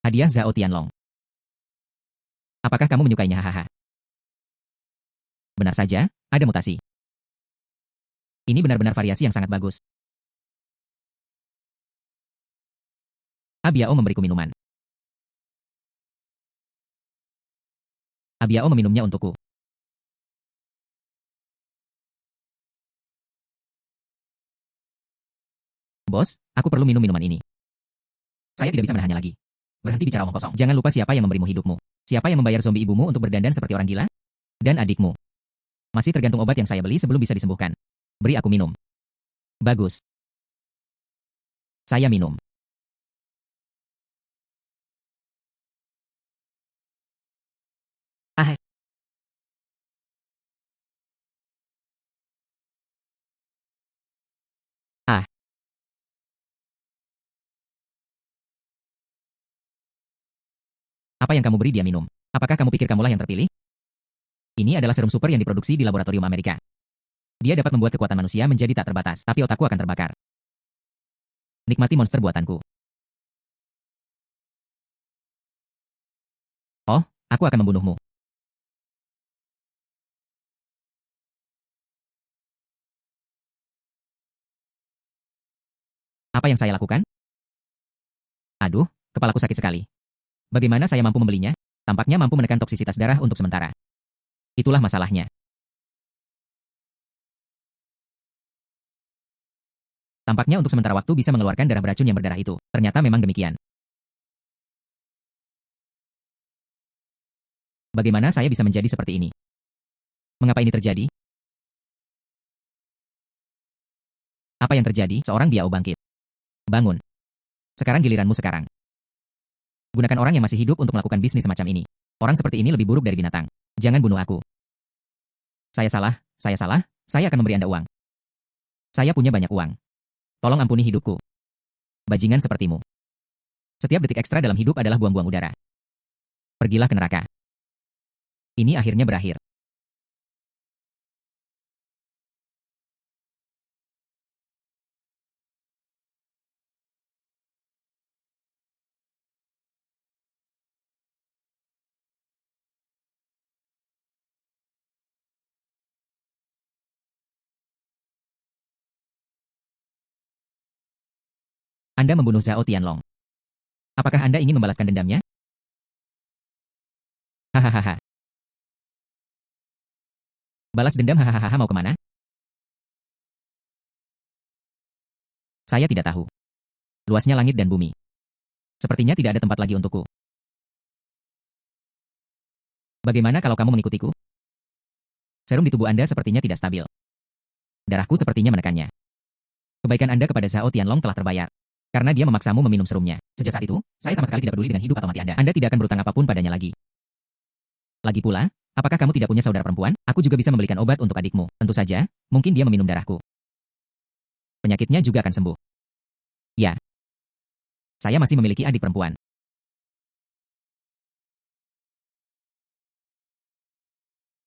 Hadiah Zhao Tianlong. Apakah kamu menyukainya? Hahaha. Benar saja, ada mutasi. Ini benar-benar variasi yang sangat bagus. Abiao memberiku minuman. Abiao meminumnya untukku. Bos, aku perlu minum minuman ini. Saya tidak bisa menahannya lagi. Berhenti bicara omong kosong. Jangan lupa siapa yang memberimu hidupmu. Siapa yang membayar zombie ibumu untuk berdandan seperti orang gila? Dan adikmu. Masih tergantung obat yang saya beli sebelum bisa disembuhkan. Beri aku minum. Bagus. Saya minum. Ah. Ah. Apa yang kamu beri dia minum? Apakah kamu pikir kamulah yang terpilih? Ini adalah serum super yang diproduksi di laboratorium Amerika. Dia dapat membuat kekuatan manusia menjadi tak terbatas, tapi otakku akan terbakar. Nikmati monster buatanku. Oh, aku akan membunuhmu. Apa yang saya lakukan? Aduh, kepalaku sakit sekali. Bagaimana saya mampu membelinya? Tampaknya mampu menekan toksisitas darah untuk sementara. Itulah masalahnya. Tampaknya untuk sementara waktu bisa mengeluarkan darah beracun yang berdarah itu. Ternyata memang demikian. Bagaimana saya bisa menjadi seperti ini? Mengapa ini terjadi? Apa yang terjadi? Seorang Biao bangkit. Bangun. Sekarang giliranmu sekarang. Gunakan orang yang masih hidup untuk melakukan bisnis semacam ini. Orang seperti ini lebih buruk dari binatang. Jangan bunuh aku. Saya salah, saya akan memberi Anda uang. Saya punya banyak uang. Tolong ampuni hidupku. Bajingan sepertimu. Setiap detik ekstra dalam hidup adalah buang-buang udara. Pergilah ke neraka. Ini akhirnya berakhir. Anda membunuh Zhao Tianlong. Apakah Anda ingin membalaskan dendamnya? Hahaha. Balas dendam hahaha mau kemana? Saya tidak tahu. Luasnya langit dan bumi. Sepertinya tidak ada tempat lagi untukku. Bagaimana kalau kamu mengikutiku? Serum di tubuh Anda sepertinya tidak stabil. Darahku sepertinya menekannya. Kebaikan Anda kepada Zhao Tianlong telah terbayar. Karena dia memaksamu meminum serumnya. Sejak saat itu, saya sama sekali tidak peduli dengan hidup atau mati Anda. Anda tidak akan berutang apapun padanya lagi. Lagi pula, apakah kamu tidak punya saudara perempuan? Aku juga bisa membelikan obat untuk adikmu. Tentu saja, mungkin dia meminum darahku. Penyakitnya juga akan sembuh. Ya. Saya masih memiliki adik perempuan.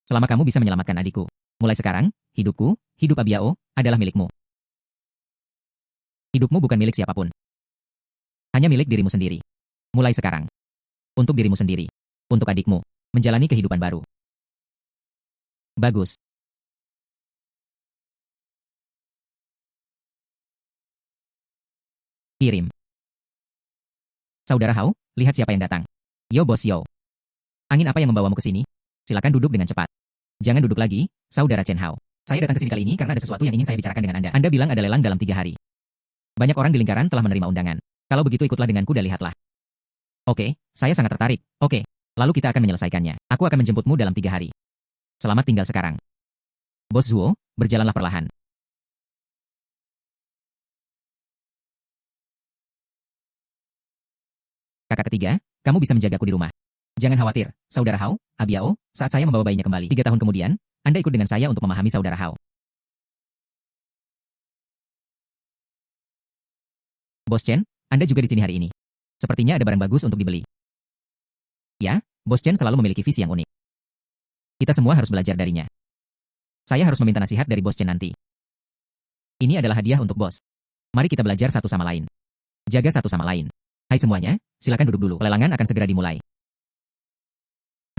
Selama kamu bisa menyelamatkan adikku. Mulai sekarang, hidupku, hidup Abiao, adalah milikmu. Hidupmu bukan milik siapapun. Hanya milik dirimu sendiri. Mulai sekarang. Untuk dirimu sendiri. Untuk adikmu. Menjalani kehidupan baru. Bagus. Kirim. Saudara Hao, lihat siapa yang datang. Yo bos yo. Angin apa yang membawamu ke sini? Silakan duduk dengan cepat. Jangan duduk lagi, saudara Chen Hao. Saya datang ke sini kali ini karena ada sesuatu yang ingin saya bicarakan dengan Anda. Anda bilang ada lelang dalam 3 hari. Banyak orang di lingkaran telah menerima undangan. Kalau begitu ikutlah denganku dan lihatlah. Oke, saya sangat tertarik. Oke, lalu kita akan menyelesaikannya. Aku akan menjemputmu dalam 3 hari. Selamat tinggal sekarang. Bos Zuo, berjalanlah perlahan. Kakak ketiga, kamu bisa menjagaku di rumah. Jangan khawatir, saudara Hao, Abiao, saat saya membawa bayinya kembali 3 tahun kemudian, Anda ikut dengan saya untuk memahami saudara Hao. Bos Chen, Anda juga di sini hari ini. Sepertinya ada barang bagus untuk dibeli. Ya, Bos Chen selalu memiliki visi yang unik. Kita semua harus belajar darinya. Saya harus meminta nasihat dari Bos Chen nanti. Ini adalah hadiah untuk Bos. Mari kita belajar satu sama lain. Jaga satu sama lain. Hai semuanya, silakan duduk dulu. Pelelangan akan segera dimulai.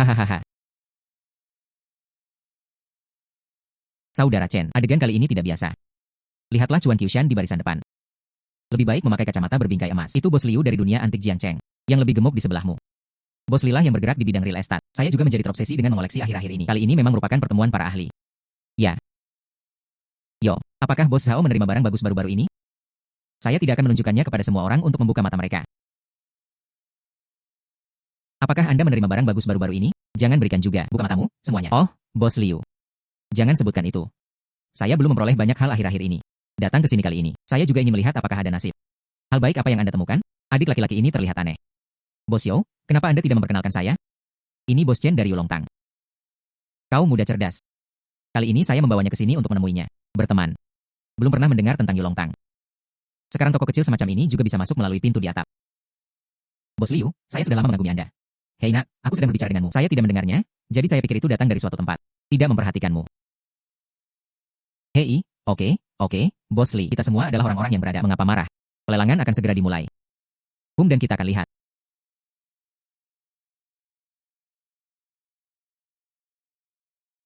Hahaha. Saudara Chen, adegan kali ini tidak biasa. Lihatlah Chuan Qiushan di barisan depan. Lebih baik memakai kacamata berbingkai emas. Itu Bos Liu dari dunia antik Jiang Cheng, yang lebih gemuk di sebelahmu. Bos Lila yang bergerak di bidang real estate. Saya juga menjadi terobsesi dengan mengoleksi akhir-akhir ini. Kali ini memang merupakan pertemuan para ahli. Ya. Yo, apakah Bos Zhao menerima barang bagus baru-baru ini? Saya tidak akan menunjukkannya kepada semua orang untuk membuka mata mereka. Apakah Anda menerima barang bagus baru-baru ini? Jangan berikan juga. Buka matamu, semuanya. Oh, Bos Liu. Jangan sebutkan itu. Saya belum memperoleh banyak hal akhir-akhir ini. Datang ke sini kali ini. Saya juga ingin melihat apakah ada nasib. Hal baik apa yang Anda temukan? Adik laki-laki ini terlihat aneh. Bos Yo, kenapa Anda tidak memperkenalkan saya? Ini Bos Chen dari Yulongtang. Kau muda cerdas. Kali ini saya membawanya ke sini untuk menemuinya. Berteman. Belum pernah mendengar tentang Yulongtang. Sekarang toko kecil semacam ini juga bisa masuk melalui pintu di atap. Bos Liu, saya sudah lama mengagumi Anda. Hei nak, aku sedang berbicara denganmu. Saya tidak mendengarnya, jadi saya pikir itu datang dari suatu tempat. Tidak memperhatikanmu. Hei, oke, Bos Li. Kita semua adalah orang-orang yang berada. Mengapa marah? Pelelangan akan segera dimulai. Dan kita akan lihat.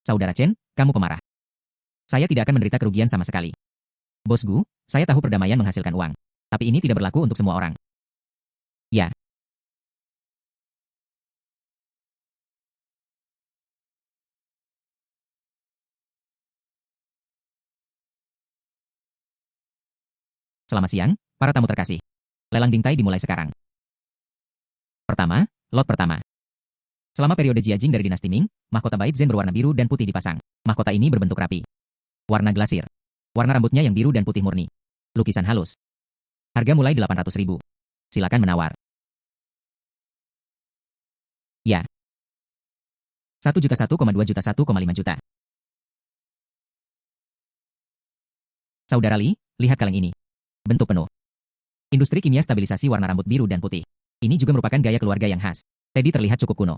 Saudara Chen, kamu pemarah. Saya tidak akan menderita kerugian sama sekali. Bos Gu, saya tahu perdamaian menghasilkan uang. Tapi ini tidak berlaku untuk semua orang. Ya. Selamat siang, para tamu terkasih. Lelang bingkai dimulai sekarang. Pertama, lot pertama. Selama periode Jiajing dari dinasti Ming, mahkota Bait Zhen berwarna biru dan putih dipasang. Mahkota ini berbentuk rapi. Warna glasir. Warna rambutnya yang biru dan putih murni. Lukisan halus. Harga mulai 800.000. Silakan menawar. Ya. 1 juta 1,2 juta 1,5 juta. Saudara Li, lihat kaleng ini. Bentuk penuh. Industri kimia stabilisasi warna rambut biru dan putih. Ini juga merupakan gaya keluarga yang khas. Teddy terlihat cukup kuno.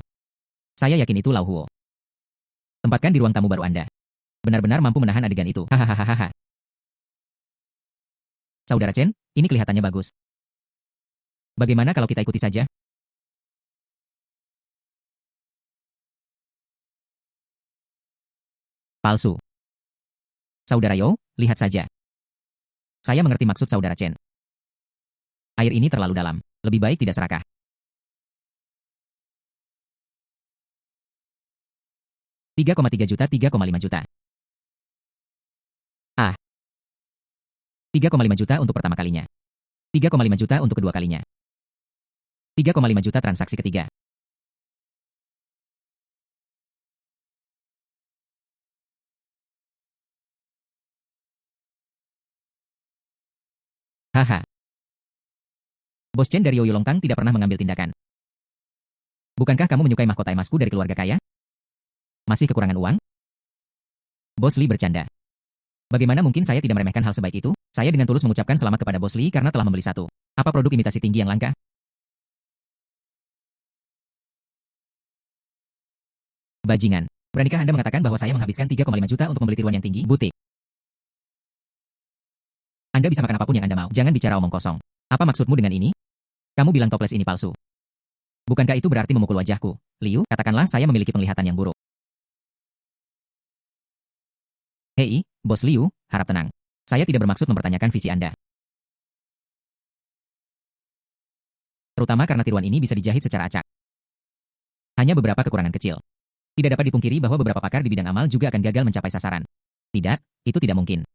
Saya yakin itu Lau Huo. Tempatkan di ruang tamu baru Anda. Benar-benar mampu menahan adegan itu. Hahaha. Saudara Chen, ini kelihatannya bagus. Bagaimana kalau kita ikuti saja? Palsu. Saudara Yo, lihat saja. Saya mengerti maksud Saudara Chen. Air ini terlalu dalam. Lebih baik tidak serakah. 3,3 juta 3,5 juta. Ah. 3,5 juta untuk pertama kalinya. 3,5 juta untuk kedua kalinya. 3,5 juta transaksi ketiga. Haha. Bos Chen dari Yulongtang tidak pernah mengambil tindakan. Bukankah kamu menyukai mahkota emasku dari keluarga kaya? Masih kekurangan uang? Bos Li bercanda. Bagaimana mungkin saya tidak meremehkan hal sebaik itu? Saya dengan tulus mengucapkan selamat kepada Bos Li karena telah membeli satu. Apa produk imitasi tinggi yang langka? Bajingan. Beranikah Anda mengatakan bahwa saya menghabiskan 3,5 juta untuk membeli tiruan yang tinggi? Butik. Anda bisa makan apapun yang Anda mau. Jangan bicara omong kosong. Apa maksudmu dengan ini? Kamu bilang toples ini palsu. Bukankah itu berarti memukul wajahku? Liu, katakanlah saya memiliki penglihatan yang buruk. Hei, Bos Liu, harap tenang. Saya tidak bermaksud mempertanyakan visi Anda. Terutama karena tiruan ini bisa dijahit secara acak. Hanya beberapa kekurangan kecil. Tidak dapat dipungkiri bahwa beberapa pakar di bidang amal juga akan gagal mencapai sasaran. Tidak, itu tidak mungkin.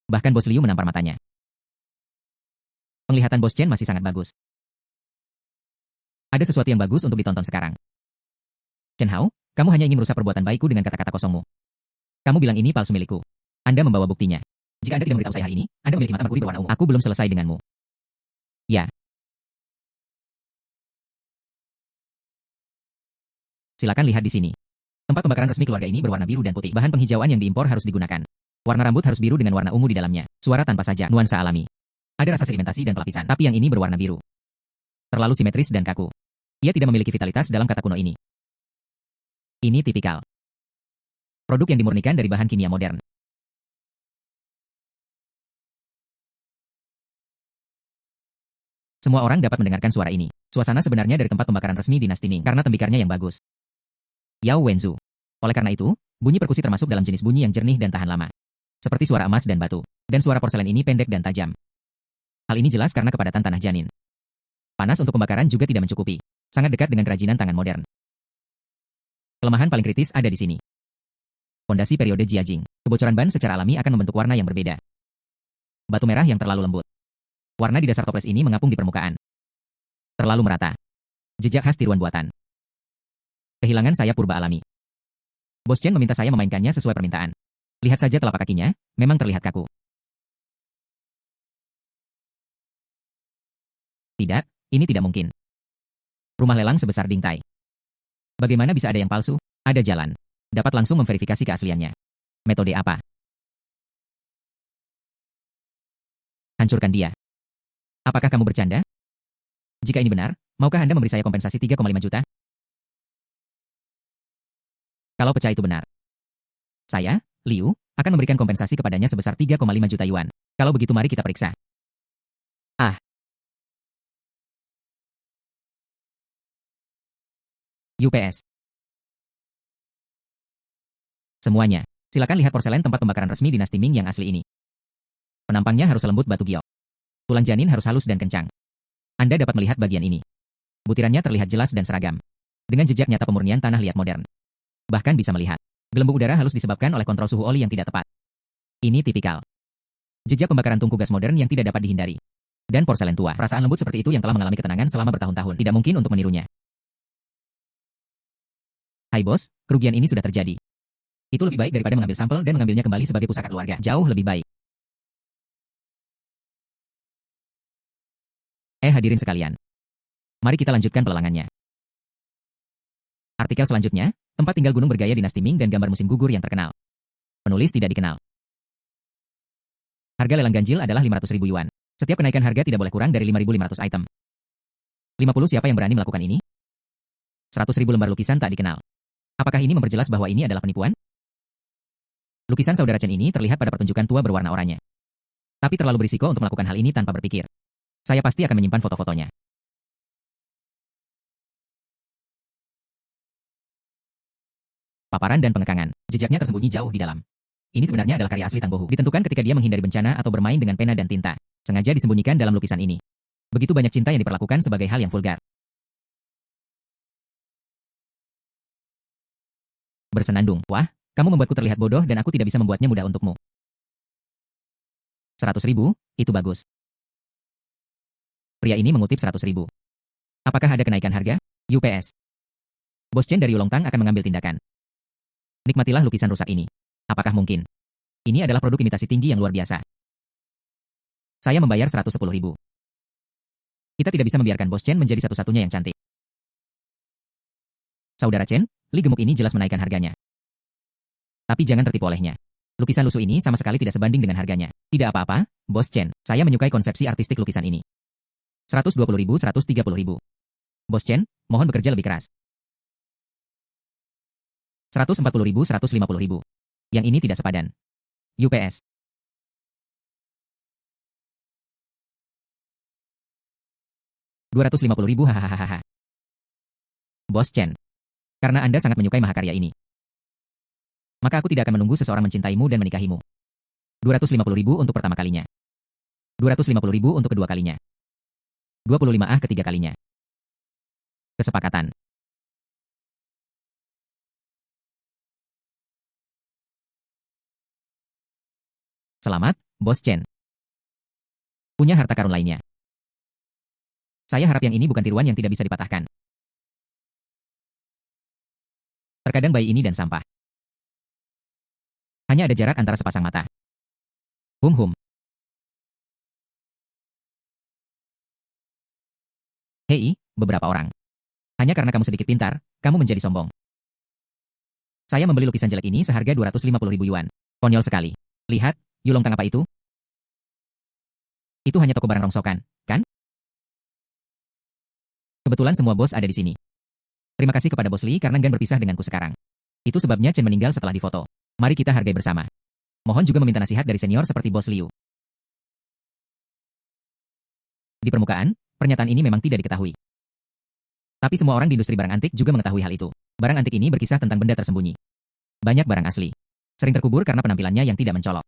Bahkan Bos Liu menampar matanya. Penglihatan Bos Chen masih sangat bagus. Ada sesuatu yang bagus untuk ditonton sekarang. Chen Hao, kamu hanya ingin merusak perbuatan baikku dengan kata-kata kosongmu. Kamu bilang ini palsu milikku. Anda membawa buktinya. Jika Anda tidak memberitahu saya hari ini, Anda memiliki mata merkuri berwarna ungu. Aku belum selesai denganmu. Ya. Silakan lihat di sini. Tempat pembakaran resmi keluarga ini berwarna biru dan putih. Bahan penghijauan yang diimpor harus digunakan. Warna rambut harus biru dengan warna ungu di dalamnya. Suara tanpa saja, nuansa alami. Ada rasa sedimentasi dan pelapisan, tapi yang ini berwarna biru. Terlalu simetris dan kaku. Ia tidak memiliki vitalitas dalam kata kuno ini. Ini tipikal. Produk yang dimurnikan dari bahan kimia modern. Semua orang dapat mendengarkan suara ini. Suasana sebenarnya dari tempat pembakaran resmi Dinasti Ming karena tembikarnya yang bagus. Yao Wenzu. Oleh karena itu, bunyi perkusi termasuk dalam jenis bunyi yang jernih dan tahan lama. Seperti suara emas dan batu. Dan suara porselen ini pendek dan tajam. Hal ini jelas karena kepadatan tanah janin. Panas untuk pembakaran juga tidak mencukupi. Sangat dekat dengan kerajinan tangan modern. Kelemahan paling kritis ada di sini. Fondasi periode Jiajing. Kebocoran ban secara alami akan membentuk warna yang berbeda. Batu merah yang terlalu lembut. Warna di dasar toples ini mengapung di permukaan. Terlalu merata. Jejak khas tiruan buatan. Kehilangan sayap purba alami. Bos Chen meminta saya memainkannya sesuai permintaan. Lihat saja telapak kakinya, memang terlihat kaku. Tidak, ini tidak mungkin. Rumah lelang sebesar Ding Tai. Bagaimana bisa ada yang palsu? Ada jalan. Dapat langsung memverifikasi keasliannya. Metode apa? Hancurkan dia. Apakah kamu bercanda? Jika ini benar, maukah Anda memberi saya kompensasi 3,5 juta? Kalau pecah itu benar. Saya, Liu, akan memberikan kompensasi kepadanya sebesar 3,5 juta yuan. Kalau begitu mari kita periksa. Ah. UPS. Semuanya. Silakan lihat porselen tempat pembakaran resmi Dinasti Ming yang asli ini. Penampangnya harus lembut batu giok. Tulang janin harus halus dan kencang. Anda dapat melihat bagian ini. Butirannya terlihat jelas dan seragam. Dengan jejak nyata pemurnian tanah liat modern. Bahkan bisa melihat. Gelembung udara halus disebabkan oleh kontrol suhu oli yang tidak tepat. Ini tipikal. Jejak pembakaran tungku gas modern yang tidak dapat dihindari. Dan porselen tua. Perasaan lembut seperti itu yang telah mengalami ketenangan selama bertahun-tahun. Tidak mungkin untuk menirunya. Hai bos, kerugian ini sudah terjadi. Itu lebih baik daripada mengambil sampel dan mengambilnya kembali sebagai pusaka keluarga. Jauh lebih baik. Hadirin sekalian. Mari kita lanjutkan pelelangannya. Artikel selanjutnya, tempat tinggal gunung bergaya Dinasti Ming dan gambar musim gugur yang terkenal. Penulis tidak dikenal. Harga lelang ganjil adalah 500.000 yuan. Setiap kenaikan harga tidak boleh kurang dari 5.500 item. 50 siapa yang berani melakukan ini? 100.000 lembar lukisan tak dikenal. Apakah ini memperjelas bahwa ini adalah penipuan? Lukisan saudara Chen ini terlihat pada pertunjukan tua berwarna oranye. Tapi terlalu berisiko untuk melakukan hal ini tanpa berpikir. Saya pasti akan menyimpan foto-fotonya. Paparan dan pengekangan. Jejaknya tersembunyi jauh di dalam. Ini sebenarnya adalah karya asli Tang Bohu. Ditentukan ketika dia menghindari bencana atau bermain dengan pena dan tinta. Sengaja disembunyikan dalam lukisan ini. Begitu banyak cinta yang diperlakukan sebagai hal yang vulgar. Bersenandung. Wah, kamu membuatku terlihat bodoh dan aku tidak bisa membuatnya mudah untukmu. 100.000, itu bagus. Pria ini mengutip 100.000. Apakah ada kenaikan harga? UPS. Bos Chen dari Yulongtang akan mengambil tindakan. Nikmatilah lukisan rusak ini. Apakah mungkin? Ini adalah produk imitasi tinggi yang luar biasa. Saya membayar 110.000. Kita tidak bisa membiarkan Bos Chen menjadi satu-satunya yang cantik. Saudara Chen, Li gemuk ini jelas menaikkan harganya. Tapi jangan tertipu olehnya. Lukisan lusuh ini sama sekali tidak sebanding dengan harganya. Tidak apa-apa, Bos Chen. Saya menyukai konsepsi artistik lukisan ini. 120.000, 130.000. Bos Chen, mohon bekerja lebih keras. 140.000, 150.000. Yang ini tidak sepadan. UPS. $250.000, hahaha. Bos Chen. Karena Anda sangat menyukai mahakarya ini. Maka aku tidak akan menunggu seseorang mencintaimu dan menikahimu. 250.000 untuk pertama kalinya. 250.000 untuk kedua kalinya. 25 ketiga kalinya. Kesepakatan. Selamat, Bos Chen. Punya harta karun lainnya. Saya harap yang ini bukan tiruan yang tidak bisa dipatahkan. Terkadang bayi ini dan sampah. Hanya ada jarak antara sepasang mata. Hum. Hei, beberapa orang. Hanya karena kamu sedikit pintar, kamu menjadi sombong. Saya membeli lukisan jelek ini seharga 250.000 yuan. Konyol sekali. Lihat, Yulongtang apa itu? Itu hanya toko barang rongsokan, kan? Kebetulan semua bos ada di sini. Terima kasih kepada Bos Li karena Gan berpisah denganku sekarang. Itu sebabnya Chen meninggal setelah difoto. Mari kita hargai bersama. Mohon juga meminta nasihat dari senior seperti Bos Liu. Di permukaan, Pernyataan ini memang tidak diketahui. Tapi semua orang di industri barang antik juga mengetahui hal itu. Barang antik ini berkisah tentang benda tersembunyi. Banyak barang asli. Sering terkubur karena penampilannya yang tidak mencolok.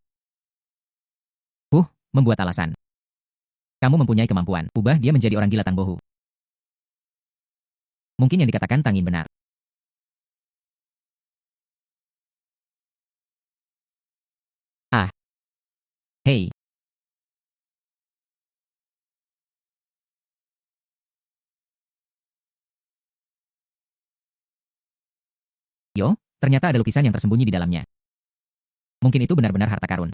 Membuat alasan. Kamu mempunyai kemampuan. Ubah dia menjadi orang gila Tang Bohu. Mungkin yang dikatakan Tang Yin benar. Hei. Ternyata ada lukisan yang tersembunyi di dalamnya. Mungkin itu benar-benar harta karun.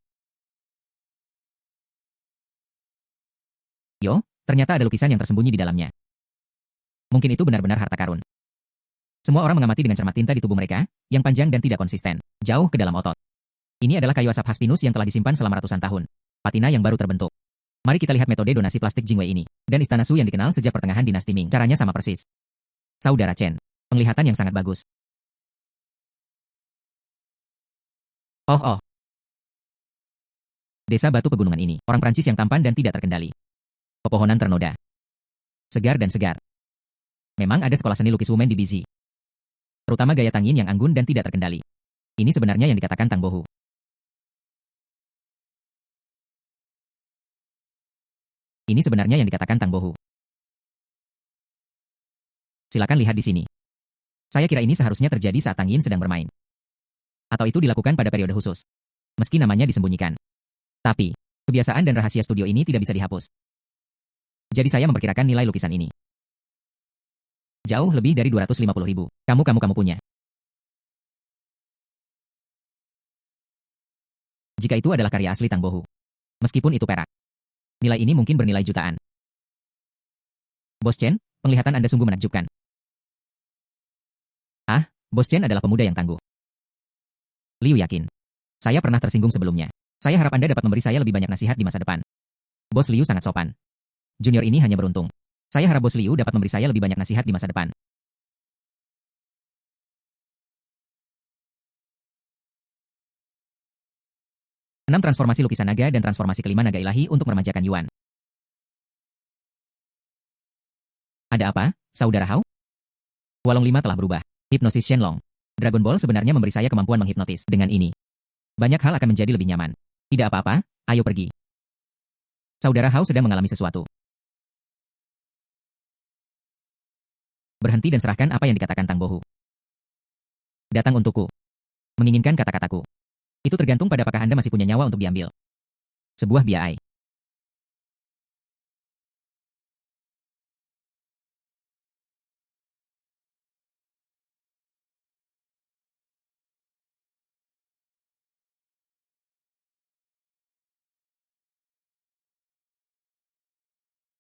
Ternyata ada lukisan yang tersembunyi di dalamnya. Mungkin itu benar-benar harta karun. Semua orang mengamati dengan cermat tinta di tubuh mereka, yang panjang dan tidak konsisten, jauh ke dalam otot. Ini adalah kayu asap khas pinus yang telah disimpan selama ratusan tahun. Patina yang baru terbentuk. Mari kita lihat metode donasi plastik Jingwei ini, dan Istana Su yang dikenal sejak pertengahan dinasti Ming. Caranya sama persis. Saudara Chen, penglihatan yang sangat bagus. Oh. Desa batu pegunungan ini, orang Prancis yang tampan dan tidak terkendali. Pepohonan ternoda. Segar dan segar. Memang ada sekolah seni lukis Wumen di Bizi. Terutama gaya Tang Yin yang anggun dan tidak terkendali. Ini sebenarnya yang dikatakan Tang Bohu. Ini sebenarnya yang dikatakan Tang Bohu. Silakan lihat di sini. Saya kira ini seharusnya terjadi saat Tang Yin sedang bermain. Atau itu dilakukan pada periode khusus. Meski namanya disembunyikan. Tapi, kebiasaan dan rahasia studio ini tidak bisa dihapus. Jadi saya memperkirakan nilai lukisan ini. Jauh lebih dari 250.000. Kamu punya. Jika itu adalah karya asli Tang Bohu. Meskipun itu perak. Nilai ini mungkin bernilai jutaan. Bos Chen, penglihatan Anda sungguh menakjubkan. Bos Chen adalah pemuda yang tangguh. Liu yakin. Saya pernah tersinggung sebelumnya. Saya harap Anda dapat memberi saya lebih banyak nasihat di masa depan. Bos Liu sangat sopan. Junior ini hanya beruntung. Saya harap Bos Liu dapat memberi saya lebih banyak nasihat di masa depan. Enam transformasi lukisan naga dan transformasi kelima naga ilahi untuk meremajakan Yuan. Ada apa, Saudara Hao? Walong 5 telah berubah. Hipnosis Shenlong. Dragon Ball sebenarnya memberi saya kemampuan menghipnotis. Dengan ini, banyak hal akan menjadi lebih nyaman. Tidak apa-apa, ayo pergi. Saudara Hao sedang mengalami sesuatu. Berhenti dan serahkan apa yang dikatakan Tang Bohu. Datang untukku. Menginginkan kata-kataku. Itu tergantung pada apakah Anda masih punya nyawa untuk diambil. Sebuah biai.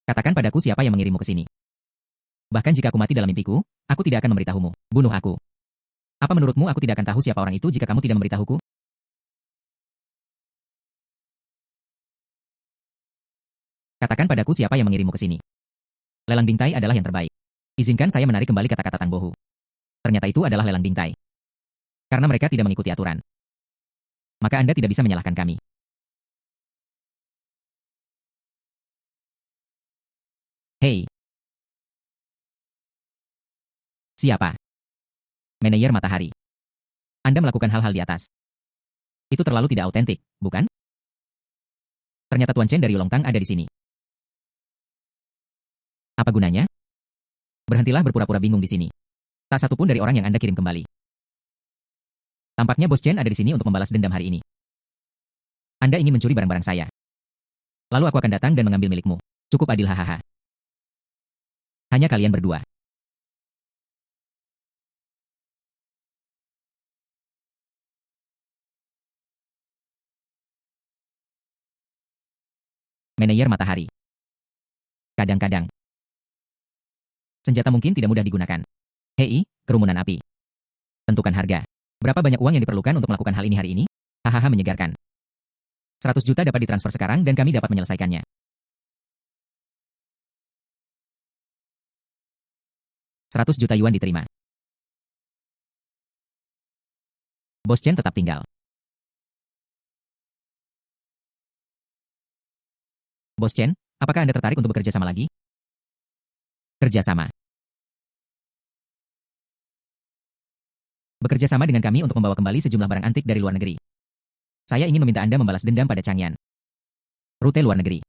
Katakan padaku siapa yang mengirimmu ke sini. Bahkan jika aku mati dalam mimpiku, aku tidak akan memberitahumu. Bunuh aku. Apa menurutmu aku tidak akan tahu siapa orang itu jika kamu tidak memberitahuku? Katakan padaku siapa yang mengirimmu ke sini. Lelang bingtai adalah yang terbaik. Izinkan saya menarik kembali kata-kata Tang Bohu. Ternyata itu adalah lelang bingtai. Karena mereka tidak mengikuti aturan. Maka Anda tidak bisa menyalahkan kami. Hei. Siapa? Manajer Matahari. Anda melakukan hal-hal di atas. Itu terlalu tidak autentik, bukan? Ternyata Tuan Chen dari Yulongtang ada di sini. Apa gunanya? Berhentilah berpura-pura bingung di sini. Tak satu pun dari orang yang Anda kirim kembali. Tampaknya Bos Chen ada di sini untuk membalas dendam hari ini. Anda ingin mencuri barang-barang saya. Lalu aku akan datang dan mengambil milikmu. Cukup adil, hahaha. Hanya kalian berdua. Manajer Matahari. Kadang-kadang. Senjata mungkin tidak mudah digunakan. Hei, kerumunan api. Tentukan harga. Berapa banyak uang yang diperlukan untuk melakukan hal ini hari ini? Hahaha menyegarkan. 100 juta dapat ditransfer sekarang dan kami dapat menyelesaikannya. 100 juta yuan diterima. Bos Chen tetap tinggal. Bos Chen, apakah Anda tertarik untuk bekerja sama lagi? Kerjasama. Bekerja sama dengan kami untuk membawa kembali sejumlah barang antik dari luar negeri. Saya ingin meminta Anda membalas dendam pada Changyan. Rute luar negeri.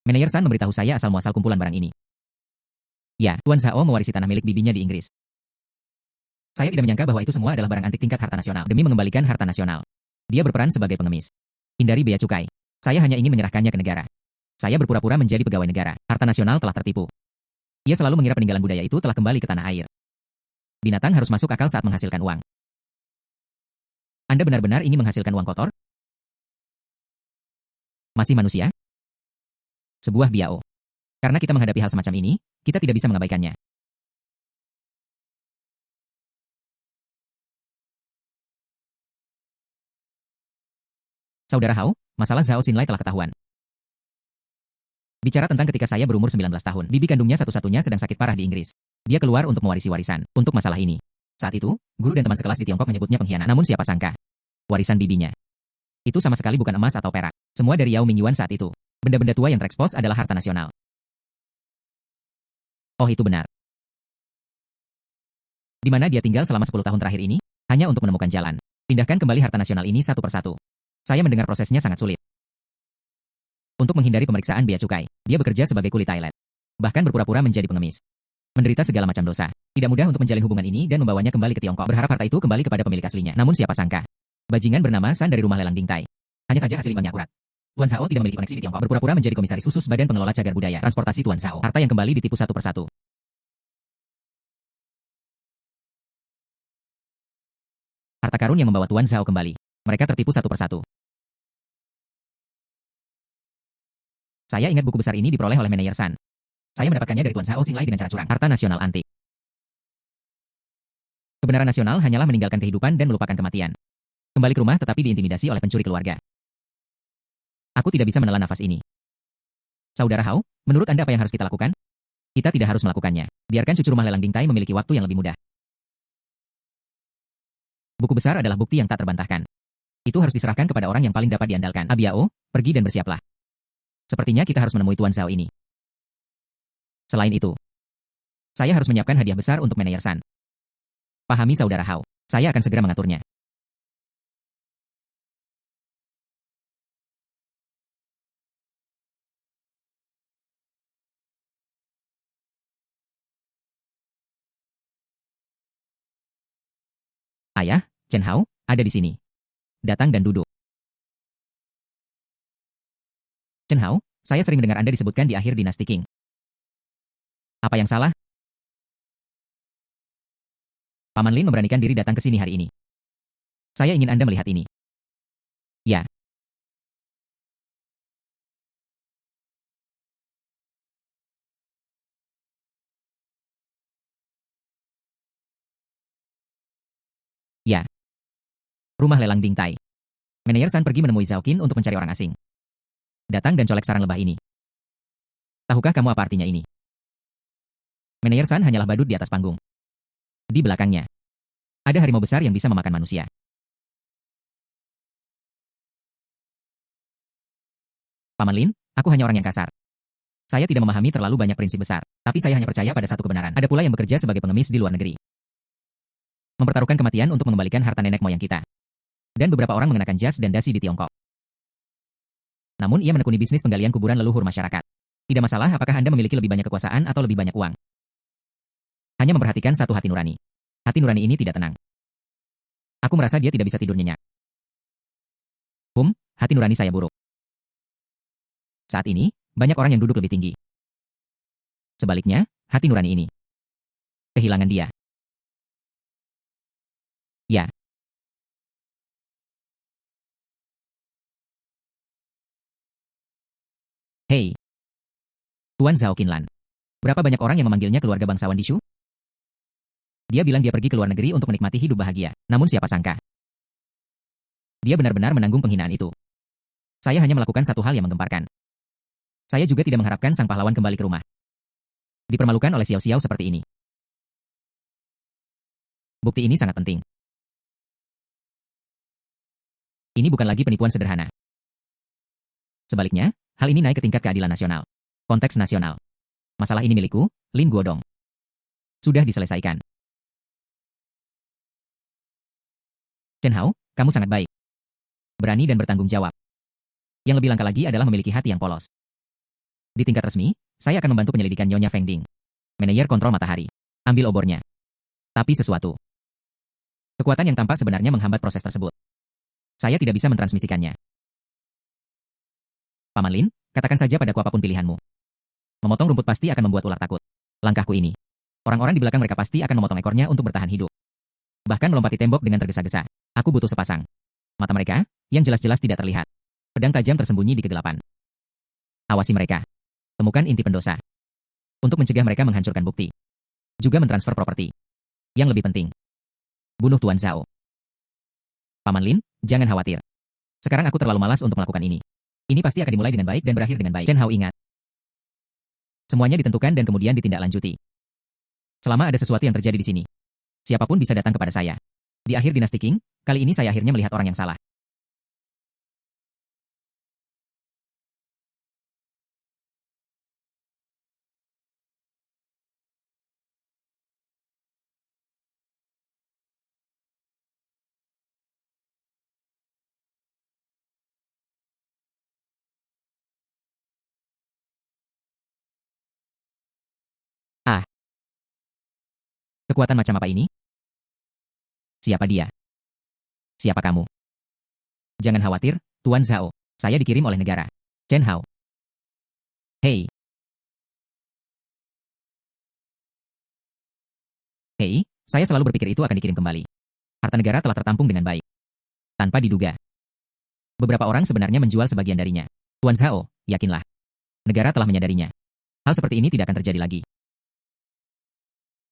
Manajer San memberitahu saya asal-muasal kumpulan barang ini. Ya, Tuan Zhao mewarisi tanah milik bibinya di Inggris. Saya tidak menyangka bahwa itu semua adalah barang antik tingkat harta nasional. Demi mengembalikan harta nasional, dia berperan sebagai pengemis. Hindari bea cukai. Saya hanya ingin menyerahkannya ke negara. Saya berpura-pura menjadi pegawai negara. Harta nasional telah tertipu. Ia selalu mengira peninggalan budaya itu telah kembali ke tanah air. Binatang harus masuk akal saat menghasilkan uang. Anda benar-benar ingin menghasilkan uang kotor? Masih manusia? Sebuah biao. Karena kita menghadapi hal semacam ini, kita tidak bisa mengabaikannya. Saudara Hao, masalah Zhao Xinlai telah ketahuan. Bicara tentang ketika saya berumur 19 tahun, bibi kandungnya satu-satunya sedang sakit parah di Inggris. Dia keluar untuk mewarisi warisan. Untuk masalah ini, saat itu, guru dan teman sekelas di Tiongkok menyebutnya pengkhianat. Namun siapa sangka, warisan bibinya itu sama sekali bukan emas atau perak. Semua dari Yao Mingyuan saat itu. Benda-benda tua yang terekspos adalah harta nasional. Oh, itu benar. Di mana dia tinggal selama 10 tahun terakhir ini? Hanya untuk menemukan jalan. Pindahkan kembali harta nasional ini satu persatu. Saya mendengar prosesnya sangat sulit. Untuk menghindari pemeriksaan bea cukai, dia bekerja sebagai kuli toilet. Bahkan berpura-pura menjadi pengemis. Menderita segala macam dosa. Tidak mudah untuk menjalin hubungan ini dan membawanya kembali ke Tiongkok. Berharap harta itu kembali kepada pemilik aslinya. Namun siapa sangka, bajingan bernama San dari rumah lelang Dingtai. Hanya saja hasil imbangnya akurat. Tuan Zhao tidak memiliki koneksi di Tiongkok. Berpura-pura menjadi komisaris khusus Badan Pengelola Cagar Budaya Transportasi Tuan Zhao. Harta yang kembali ditipu satu persatu. Harta karun yang membawa Tuan Zhao kembali. Mereka tertipu satu persatu. Saya ingat buku besar ini diperoleh oleh manajer San. Saya mendapatkannya dari Tuan Zhao Xinlai dengan cara curang. Harta nasional antik. Kebenaran nasional hanyalah meninggalkan kehidupan dan melupakan kematian. Kembali ke rumah tetapi diintimidasi oleh pencuri keluarga. Aku tidak bisa menelan nafas ini. Saudara Hao, menurut Anda apa yang harus kita lakukan? Kita tidak harus melakukannya. Biarkan cucu rumah lelang Dingtai memiliki waktu yang lebih mudah. Buku besar adalah bukti yang tak terbantahkan. Itu harus diserahkan kepada orang yang paling dapat diandalkan. Abiao, pergi dan bersiaplah. Sepertinya kita harus menemui Tuan Zhao ini. Selain itu, saya harus menyiapkan hadiah besar untuk manajer San. Pahami Saudara Hao, saya akan segera mengaturnya. Ayah, Chen Hao, ada di sini. Datang dan duduk. Chen Hao, saya sering mendengar Anda disebutkan di akhir dinasti Qing. Apa yang salah? Paman Lin memberanikan diri datang ke sini hari ini. Saya ingin Anda melihat ini. Ya. Ya. Rumah lelang Dingtai. Manajer San pergi menemui Zhao Qin untuk mencari orang asing. Datang dan colek sarang lebah ini. Tahukah kamu apa artinya ini? Manajer San hanyalah badut di atas panggung. Di belakangnya, ada harimau besar yang bisa memakan manusia. Paman Lin, aku hanya orang yang kasar. Saya tidak memahami terlalu banyak prinsip besar, tapi saya hanya percaya pada satu kebenaran. Ada pula yang bekerja sebagai pengemis di luar negeri. Mempertaruhkan kematian untuk mengembalikan harta nenek moyang kita. Dan beberapa orang mengenakan jas dan dasi di Tiongkok. Namun ia menekuni bisnis penggalian kuburan leluhur masyarakat. Tidak masalah apakah Anda memiliki lebih banyak kekuasaan atau lebih banyak uang. Hanya memperhatikan satu hati nurani. Hati nurani ini tidak tenang. Aku merasa dia tidak bisa tidur nyenyak. Hati nurani saya buruk. Saat ini, banyak orang yang duduk lebih tinggi. Sebaliknya, hati nurani ini kehilangan dia. Ya. Hei. Tuan Zhao Qinlan. Berapa banyak orang yang memanggilnya keluarga bangsawan di Shu? Dia bilang dia pergi ke luar negeri untuk menikmati hidup bahagia. Namun siapa sangka, dia benar-benar menanggung penghinaan itu. Saya hanya melakukan satu hal yang menggemparkan. Saya juga tidak mengharapkan sang pahlawan kembali ke rumah. Dipermalukan oleh Xiao Xiao seperti ini. Bukti ini sangat penting. Ini bukan lagi penipuan sederhana. Sebaliknya, hal ini naik ke tingkat keadilan nasional. Konteks nasional. Masalah ini milikku, Lin Guodong. Sudah diselesaikan. Chen Hao, kamu sangat baik. Berani dan bertanggung jawab. Yang lebih langka lagi adalah memiliki hati yang polos. Di tingkat resmi, saya akan membantu penyelidikan Nyonya Feng Ding. Manajer kontrol matahari. Ambil obornya. Tapi sesuatu. Kekuatan yang tampak sebenarnya menghambat proses tersebut. Saya tidak bisa mentransmisikannya. Paman Lin, katakan saja padaku apapun pilihanmu. Memotong rumput pasti akan membuat ular takut. Langkahku ini. Orang-orang di belakang mereka pasti akan memotong ekornya untuk bertahan hidup. Bahkan melompati tembok dengan tergesa-gesa. Aku butuh sepasang. Mata mereka, yang jelas-jelas tidak terlihat. Pedang tajam tersembunyi di kegelapan. Awasi mereka. Temukan inti pendosa. Untuk mencegah mereka menghancurkan bukti. Juga mentransfer properti. Yang lebih penting. Bunuh Tuan Zhao. Paman Lin, jangan khawatir. Sekarang aku terlalu malas untuk melakukan ini. Ini pasti akan dimulai dengan baik dan berakhir dengan baik. Chen Hao ingat. Semuanya ditentukan dan kemudian ditindaklanjuti. Selama ada sesuatu yang terjadi di sini, siapapun bisa datang kepada saya. Di akhir dinasti Qing, kali ini saya akhirnya melihat orang yang salah. Ah, kekuatan macam apa ini? Siapa dia? Siapa kamu? Jangan khawatir, Tuan Zhao. Saya dikirim oleh negara. Chen Hao. Hei. Hei, saya selalu berpikir itu akan dikirim kembali. Harta negara telah tertampung dengan baik. Tanpa diduga. Beberapa orang sebenarnya menjual sebagian darinya. Tuan Zhao, yakinlah. Negara telah menyadarinya. Hal seperti ini tidak akan terjadi lagi.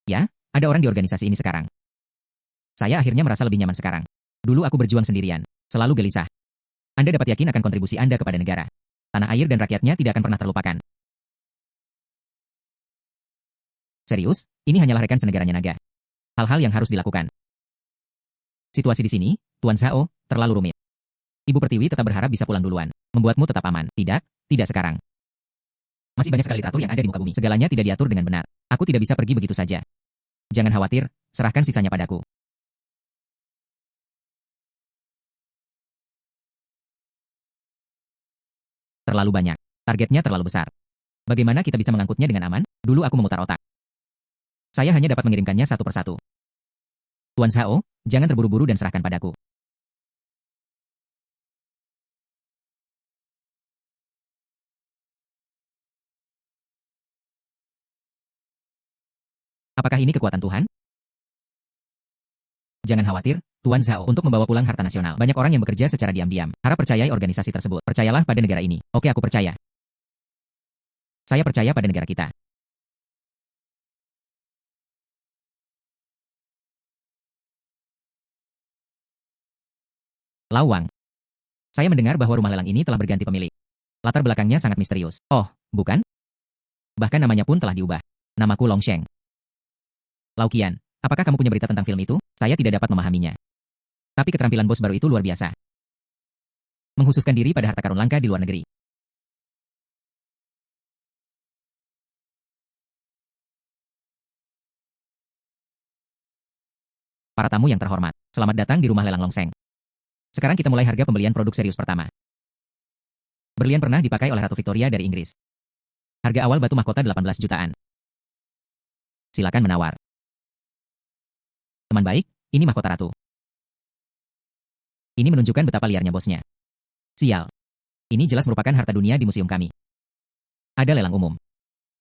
Ya, ada orang di organisasi ini sekarang. Saya akhirnya merasa lebih nyaman sekarang. Dulu aku berjuang sendirian, selalu gelisah. Anda dapat yakin akan kontribusi Anda kepada negara. Tanah air dan rakyatnya tidak akan pernah terlupakan. Serius, ini hanyalah rekan senegaranya naga. Hal-hal yang harus dilakukan. Situasi di sini, Tuan Zhao, terlalu rumit. Ibu Pertiwi tetap berharap bisa pulang duluan. Membuatmu tetap aman. Tidak, tidak sekarang. Masih banyak sekali literatur yang ada di muka bumi. Segalanya tidak diatur dengan benar. Aku tidak bisa pergi begitu saja. Jangan khawatir, serahkan sisanya padaku. Terlalu banyak. Targetnya terlalu besar. Bagaimana kita bisa mengangkutnya dengan aman? Dulu aku memutar otak. Saya hanya dapat mengirimkannya satu persatu. Tuan Zhao, jangan terburu-buru dan serahkan padaku. Apakah ini kekuatan Tuhan? Jangan khawatir, Tuan Zhao, untuk membawa pulang harta nasional. Banyak orang yang bekerja secara diam-diam. Harap percayai organisasi tersebut. Percayalah pada negara ini. Oke, aku percaya. Saya percaya pada negara kita. Lawang. Saya mendengar bahwa rumah lelang ini telah berganti pemilik. Latar belakangnya sangat misterius. Oh, bukan? Bahkan namanya pun telah diubah. Namaku Long Sheng. Laukian, apakah kamu punya berita tentang film itu? Saya tidak dapat memahaminya. Tapi keterampilan bos baru itu luar biasa. Menghususkan diri pada harta karun langka di luar negeri. Para tamu yang terhormat, selamat datang di rumah lelang Long Sheng. Sekarang kita mulai harga pembelian produk serius pertama. Berlian pernah dipakai oleh Ratu Victoria dari Inggris. Harga awal batu mahkota 18 jutaan. Silakan menawar. Teman baik, ini mahkota ratu. Ini menunjukkan betapa liarnya bosnya. Sial. Ini jelas merupakan harta dunia di museum kami. Ada lelang umum.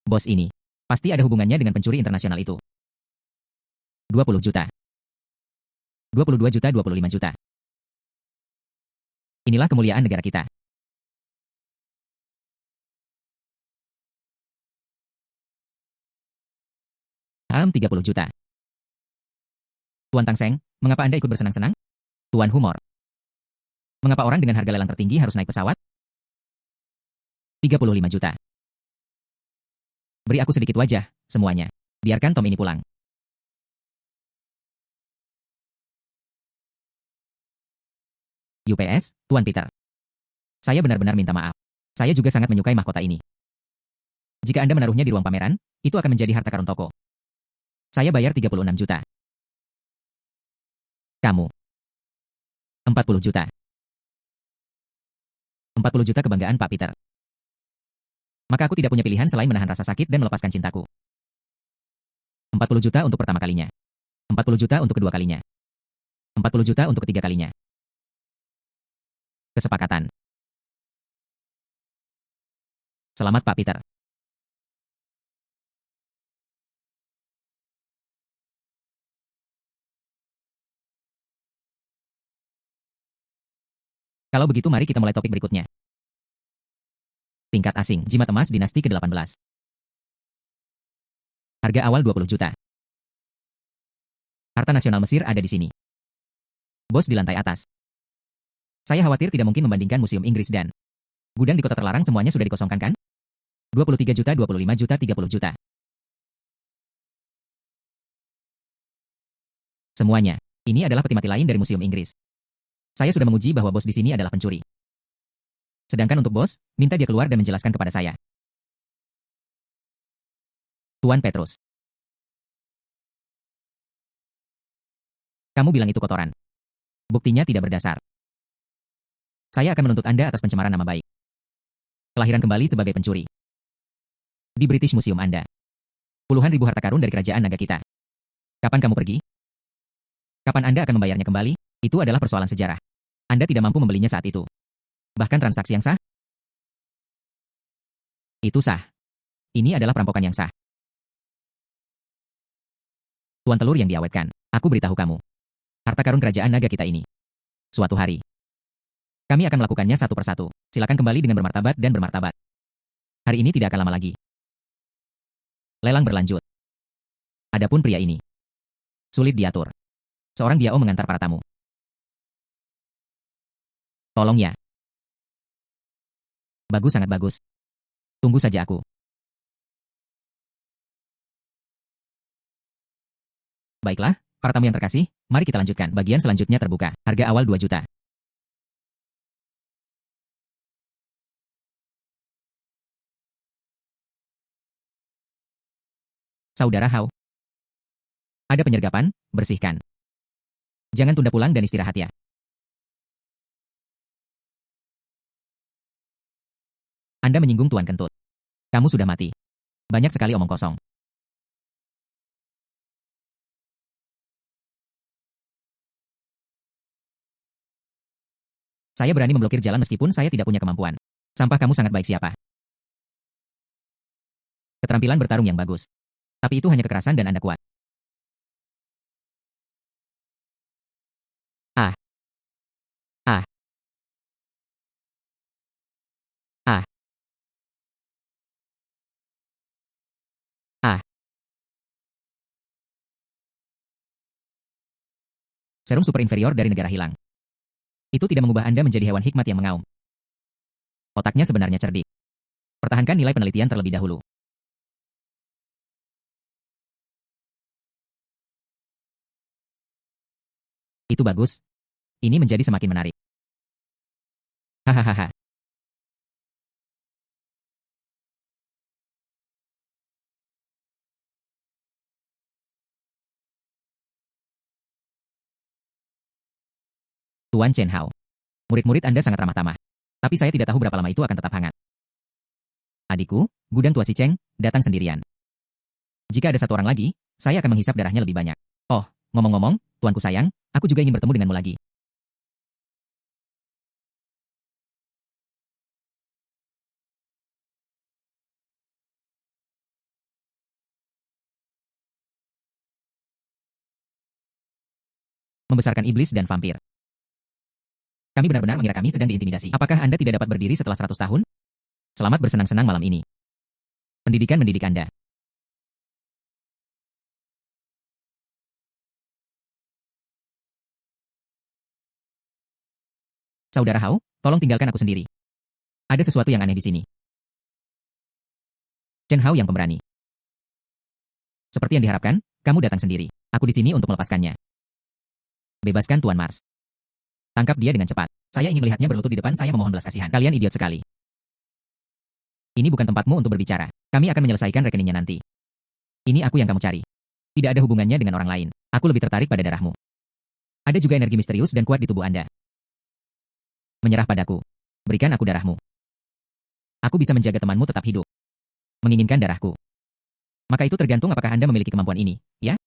Bos ini, pasti ada hubungannya dengan pencuri internasional itu. 20 juta. 22 juta, 25 juta. Inilah kemuliaan negara kita. 30 juta. Tuan Tangseng, mengapa Anda ikut bersenang-senang? Tuan Humor. Mengapa orang dengan harga lelang tertinggi harus naik pesawat? 35 juta. Beri aku sedikit wajah, semuanya. Biarkan Tom ini pulang. UPS, Tuan Peter. Saya benar-benar minta maaf. Saya juga sangat menyukai mahkota ini. Jika Anda menaruhnya di ruang pameran, itu akan menjadi harta karun toko. Saya bayar 36 juta. Kamu. 40 juta. 40 juta kebanggaan Pak Peter. Maka aku tidak punya pilihan selain menahan rasa sakit dan melepaskan cintaku. 40 juta untuk pertama kalinya. 40 juta untuk kedua kalinya. 40 juta untuk ketiga kalinya. Kesepakatan. Selamat Pak Peter. Kalau begitu mari kita mulai topik berikutnya. Tingkat asing, jimat emas dinasti ke-18. Harga awal 20 juta. Harta nasional Mesir ada di sini. Bos di lantai atas. Saya khawatir tidak mungkin membandingkan Museum Inggris dan gudang di kota terlarang semuanya sudah dikosongkan kan? 23 juta, 25 juta, 30 juta. Semuanya. Ini adalah peti mati lain dari Museum Inggris. Saya sudah menguji bahwa bos di sini adalah pencuri. Sedangkan untuk bos, minta dia keluar dan menjelaskan kepada saya. Tuan Petrus. Kamu bilang itu kotoran. Buktinya tidak berdasar. Saya akan menuntut Anda atas pencemaran nama baik. Kelahiran kembali sebagai pencuri. Di British Museum Anda. Puluhan ribu harta karun dari kerajaan naga kita. Kapan kamu pergi? Kapan Anda akan membayarnya kembali? Itu adalah persoalan sejarah. Anda tidak mampu membelinya saat itu. Bahkan transaksi yang sah? Itu sah. Ini adalah perampokan yang sah. Tuan telur yang diawetkan. Aku beritahu kamu. Harta karun kerajaan naga kita ini. Suatu hari. Kami akan melakukannya satu persatu. Silakan kembali dengan bermartabat dan bermartabat. Hari ini tidak akan lama lagi. Lelang berlanjut. Adapun pria ini. Sulit diatur. Seorang Biao mengantar para tamu. Tolong ya. Bagus, sangat bagus. Tunggu saja aku. Baiklah, para tamu yang terkasih, mari kita lanjutkan. Bagian selanjutnya terbuka. Harga awal 2 juta. Saudara Hao. Ada penyergapan, bersihkan. Jangan tunda pulang dan istirahat ya. Anda menyinggung Tuan Kentut. Kamu sudah mati. Banyak sekali omong kosong. Saya berani memblokir jalan meskipun saya tidak punya kemampuan. Sampah kamu sangat baik siapa? Keterampilan bertarung yang bagus. Tapi itu hanya kekerasan dan Anda kuat. Ah. Ah. Ah. Ah. Serum super inferior dari negara hilang. Itu tidak mengubah Anda menjadi hewan hikmat yang mengaum. Otaknya sebenarnya cerdik. Pertahankan nilai penelitian terlebih dahulu. Itu bagus. Ini menjadi semakin menarik. Hahaha. Tuan Chen Hao. Murid-murid Anda sangat ramah tamah. Tapi saya tidak tahu berapa lama itu akan tetap hangat. Adikku, gudang tua si Cheng, datang sendirian. Jika ada satu orang lagi, saya akan menghisap darahnya lebih banyak. Oh, ngomong-ngomong, tuanku sayang, aku juga ingin bertemu denganmu lagi. Membesarkan iblis dan vampir. Kami benar-benar mengira kami sedang diintimidasi. Apakah Anda tidak dapat berdiri setelah 100 tahun? Selamat bersenang-senang malam ini. Pendidikan mendidik Anda. Saudara Hao, tolong tinggalkan aku sendiri. Ada sesuatu yang aneh di sini. Chen Hao yang pemberani. Seperti yang diharapkan, kamu datang sendiri. Aku di sini untuk melepaskannya. Bebaskan Tuan Mars. Tangkap dia dengan cepat. Saya ingin melihatnya berlutut di depan saya memohon belas kasihan. Kalian idiot sekali. Ini bukan tempatmu untuk berbicara. Kami akan menyelesaikan rekeningnya nanti. Ini aku yang kamu cari. Tidak ada hubungannya dengan orang lain. Aku lebih tertarik pada darahmu. Ada juga energi misterius dan kuat di tubuh Anda. Menyerah padaku. Berikan aku darahmu. Aku bisa menjaga temanmu tetap hidup. Menginginkan darahku. Maka itu tergantung apakah Anda memiliki kemampuan ini, ya?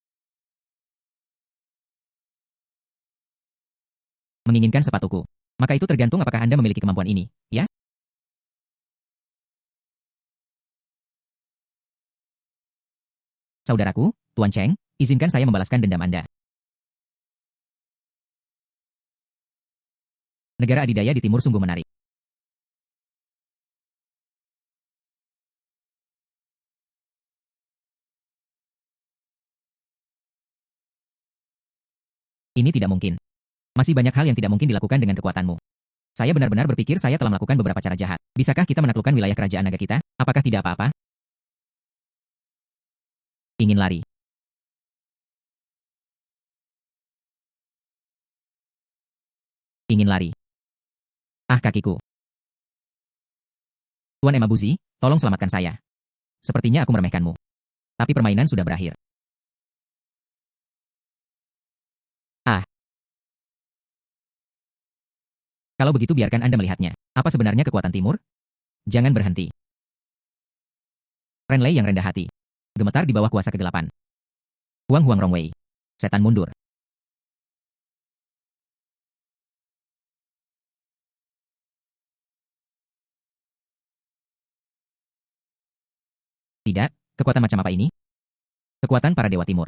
Menginginkan sepatuku. Maka itu tergantung apakah Anda memiliki kemampuan ini, ya? Saudaraku, Tuan Cheng, izinkan saya membalaskan dendam Anda. Negara adidaya di timur sungguh menarik. Ini tidak mungkin. Masih banyak hal yang tidak mungkin dilakukan dengan kekuatanmu. Saya benar-benar berpikir saya telah melakukan beberapa cara jahat. Bisakah kita menaklukkan wilayah kerajaan naga kita? Apakah tidak apa-apa? Ingin lari. Ingin lari. Ah, kakiku. Tuan Emabuzi, tolong selamatkan saya. Sepertinya aku meremehkanmu. Tapi permainan sudah berakhir. Ah, kalau begitu biarkan Anda melihatnya. Apa sebenarnya kekuatan timur? Jangan berhenti. Renlei yang rendah hati. Gemetar di bawah kuasa kegelapan. Huang Huang Rongwei. Setan mundur. Tidak, kekuatan macam apa ini? Kekuatan para dewa timur.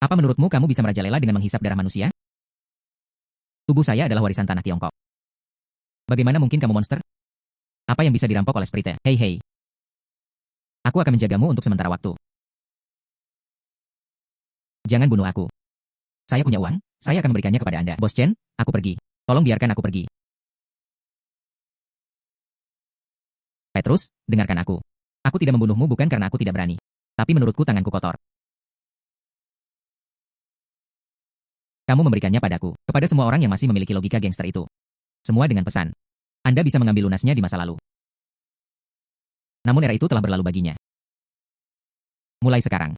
Apa menurutmu kamu bisa merajalela dengan menghisap darah manusia? Tubuh saya adalah warisan tanah Tiongkok. Bagaimana mungkin kamu monster? Apa yang bisa dirampok oleh Sprite? Hei hei. Aku akan menjagamu untuk sementara waktu. Jangan bunuh aku. Saya punya uang, saya akan memberikannya kepada Anda. Bos Chen, aku pergi. Tolong biarkan aku pergi. Petrus, dengarkan aku. Aku tidak membunuhmu bukan karena aku tidak berani. Tapi menurutku tanganku kotor. Kamu memberikannya padaku, kepada semua orang yang masih memiliki logika gangster itu. Semua dengan pesan. Anda bisa mengambil lunasnya di masa lalu. Namun era itu telah berlalu baginya. Mulai sekarang.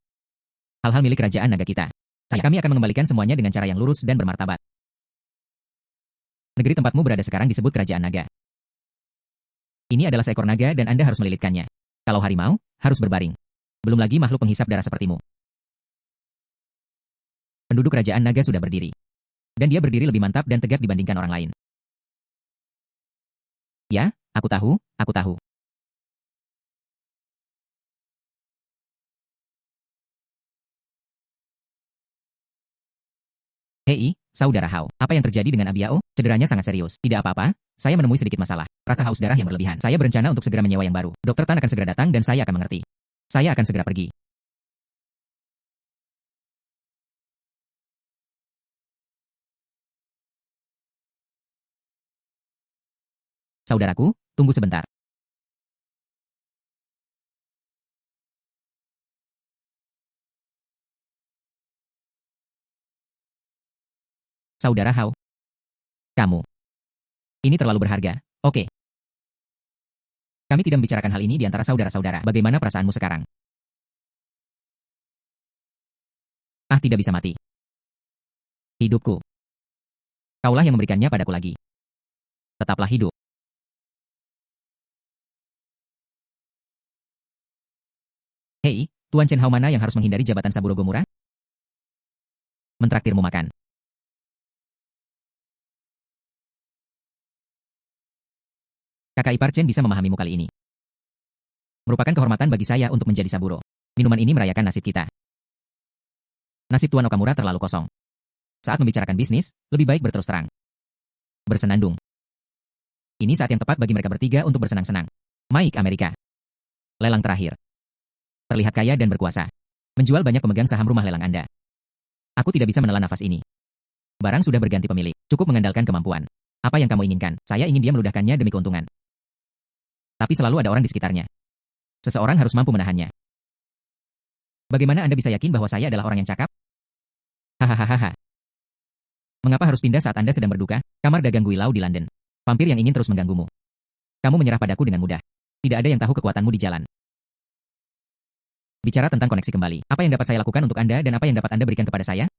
Hal-hal milik kerajaan naga kita. Kami akan mengembalikan semuanya dengan cara yang lurus dan bermartabat. Negeri tempatmu berada sekarang disebut kerajaan naga. Ini adalah seekor naga dan Anda harus melilitkannya. Kalau harimau, harus berbaring. Belum lagi makhluk penghisap darah sepertimu. Penduduk kerajaan naga sudah berdiri. Dan dia berdiri lebih mantap dan tegak dibandingkan orang lain. Ya, aku tahu, aku tahu. Hei, saudara Hao, apa yang terjadi dengan Abiao? Cederanya sangat serius. Tidak apa-apa, saya menemui sedikit masalah. Rasa haus darah yang berlebihan. Saya berencana untuk segera menyewa yang baru. Dokter Tan akan segera datang dan saya akan mengerti. Saya akan segera pergi. Saudaraku, tunggu sebentar. Saudara Hao, kamu. Ini terlalu berharga. Oke. Kami tidak membicarakan hal ini di antara saudara-saudara. Bagaimana perasaanmu sekarang? Ah, tidak bisa mati. Hidupku. Kaulah yang memberikannya padaku lagi. Tetaplah hidup. Hei, Tuan Chen Hao mana yang harus menghindari jabatan Saburo Gomura? Mentraktirmu makan. Kakak ipar Chen bisa memahamimu kali ini. Merupakan kehormatan bagi saya untuk menjadi Saburo. Minuman ini merayakan nasib kita. Nasib Tuan Okamura terlalu kosong. Saat membicarakan bisnis, lebih baik berterus terang. Bersenandung. Ini saat yang tepat bagi mereka bertiga untuk bersenang-senang. Mike Amerika. Lelang terakhir. Terlihat kaya dan berkuasa. Menjual banyak pemegang saham rumah lelang Anda. Aku tidak bisa menelan nafas ini. Barang sudah berganti pemilik. Cukup mengandalkan kemampuan. Apa yang kamu inginkan? Saya ingin dia meludahkannya demi keuntungan. Tapi selalu ada orang di sekitarnya. Seseorang harus mampu menahannya. Bagaimana Anda bisa yakin bahwa saya adalah orang yang cakap? Hahaha. Mengapa harus pindah saat Anda sedang berduka? Kamar dagang Guilau di London. Vampir yang ingin terus mengganggumu. Kamu menyerah padaku dengan mudah. Tidak ada yang tahu kekuatanmu di jalan. Bicara tentang koneksi kembali. Apa yang dapat saya lakukan untuk Anda dan apa yang dapat Anda berikan kepada saya?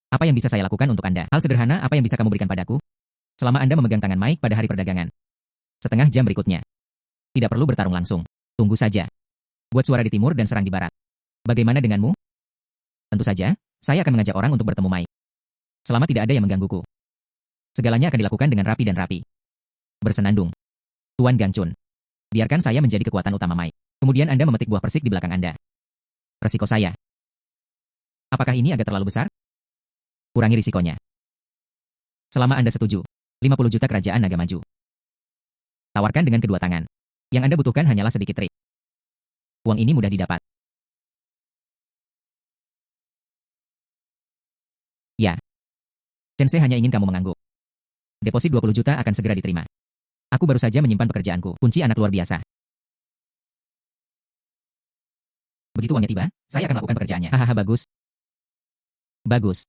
Apa yang bisa saya lakukan untuk Anda? Hal sederhana apa yang bisa kamu berikan padaku? Selama Anda memegang tangan Mike pada hari perdagangan. Setengah jam berikutnya. Tidak perlu bertarung langsung. Tunggu saja. Buat suara di timur dan serang di barat. Bagaimana denganmu? Tentu saja, saya akan mengajak orang untuk bertemu Mike. Selama tidak ada yang menggangguku. Segalanya akan dilakukan dengan rapi dan rapi. Bersenandung. Tuan Gangchun. Biarkan saya menjadi kekuatan utama Mike. Kemudian Anda memetik buah persik di belakang Anda. Resiko saya. Apakah ini agak terlalu besar? Kurangi risikonya. Selama Anda setuju, 50 juta kerajaan naga maju. Tawarkan dengan kedua tangan. Yang Anda butuhkan hanyalah sedikit trik. Uang ini mudah didapat. Ya. Sensei hanya ingin kamu mengangguk. Deposit 20 juta akan segera diterima. Aku baru saja menyimpan pekerjaanku. Kunci anak luar biasa. Begitu uangnya tiba, saya akan melakukan pekerjaannya. Hahaha, bagus. Bagus.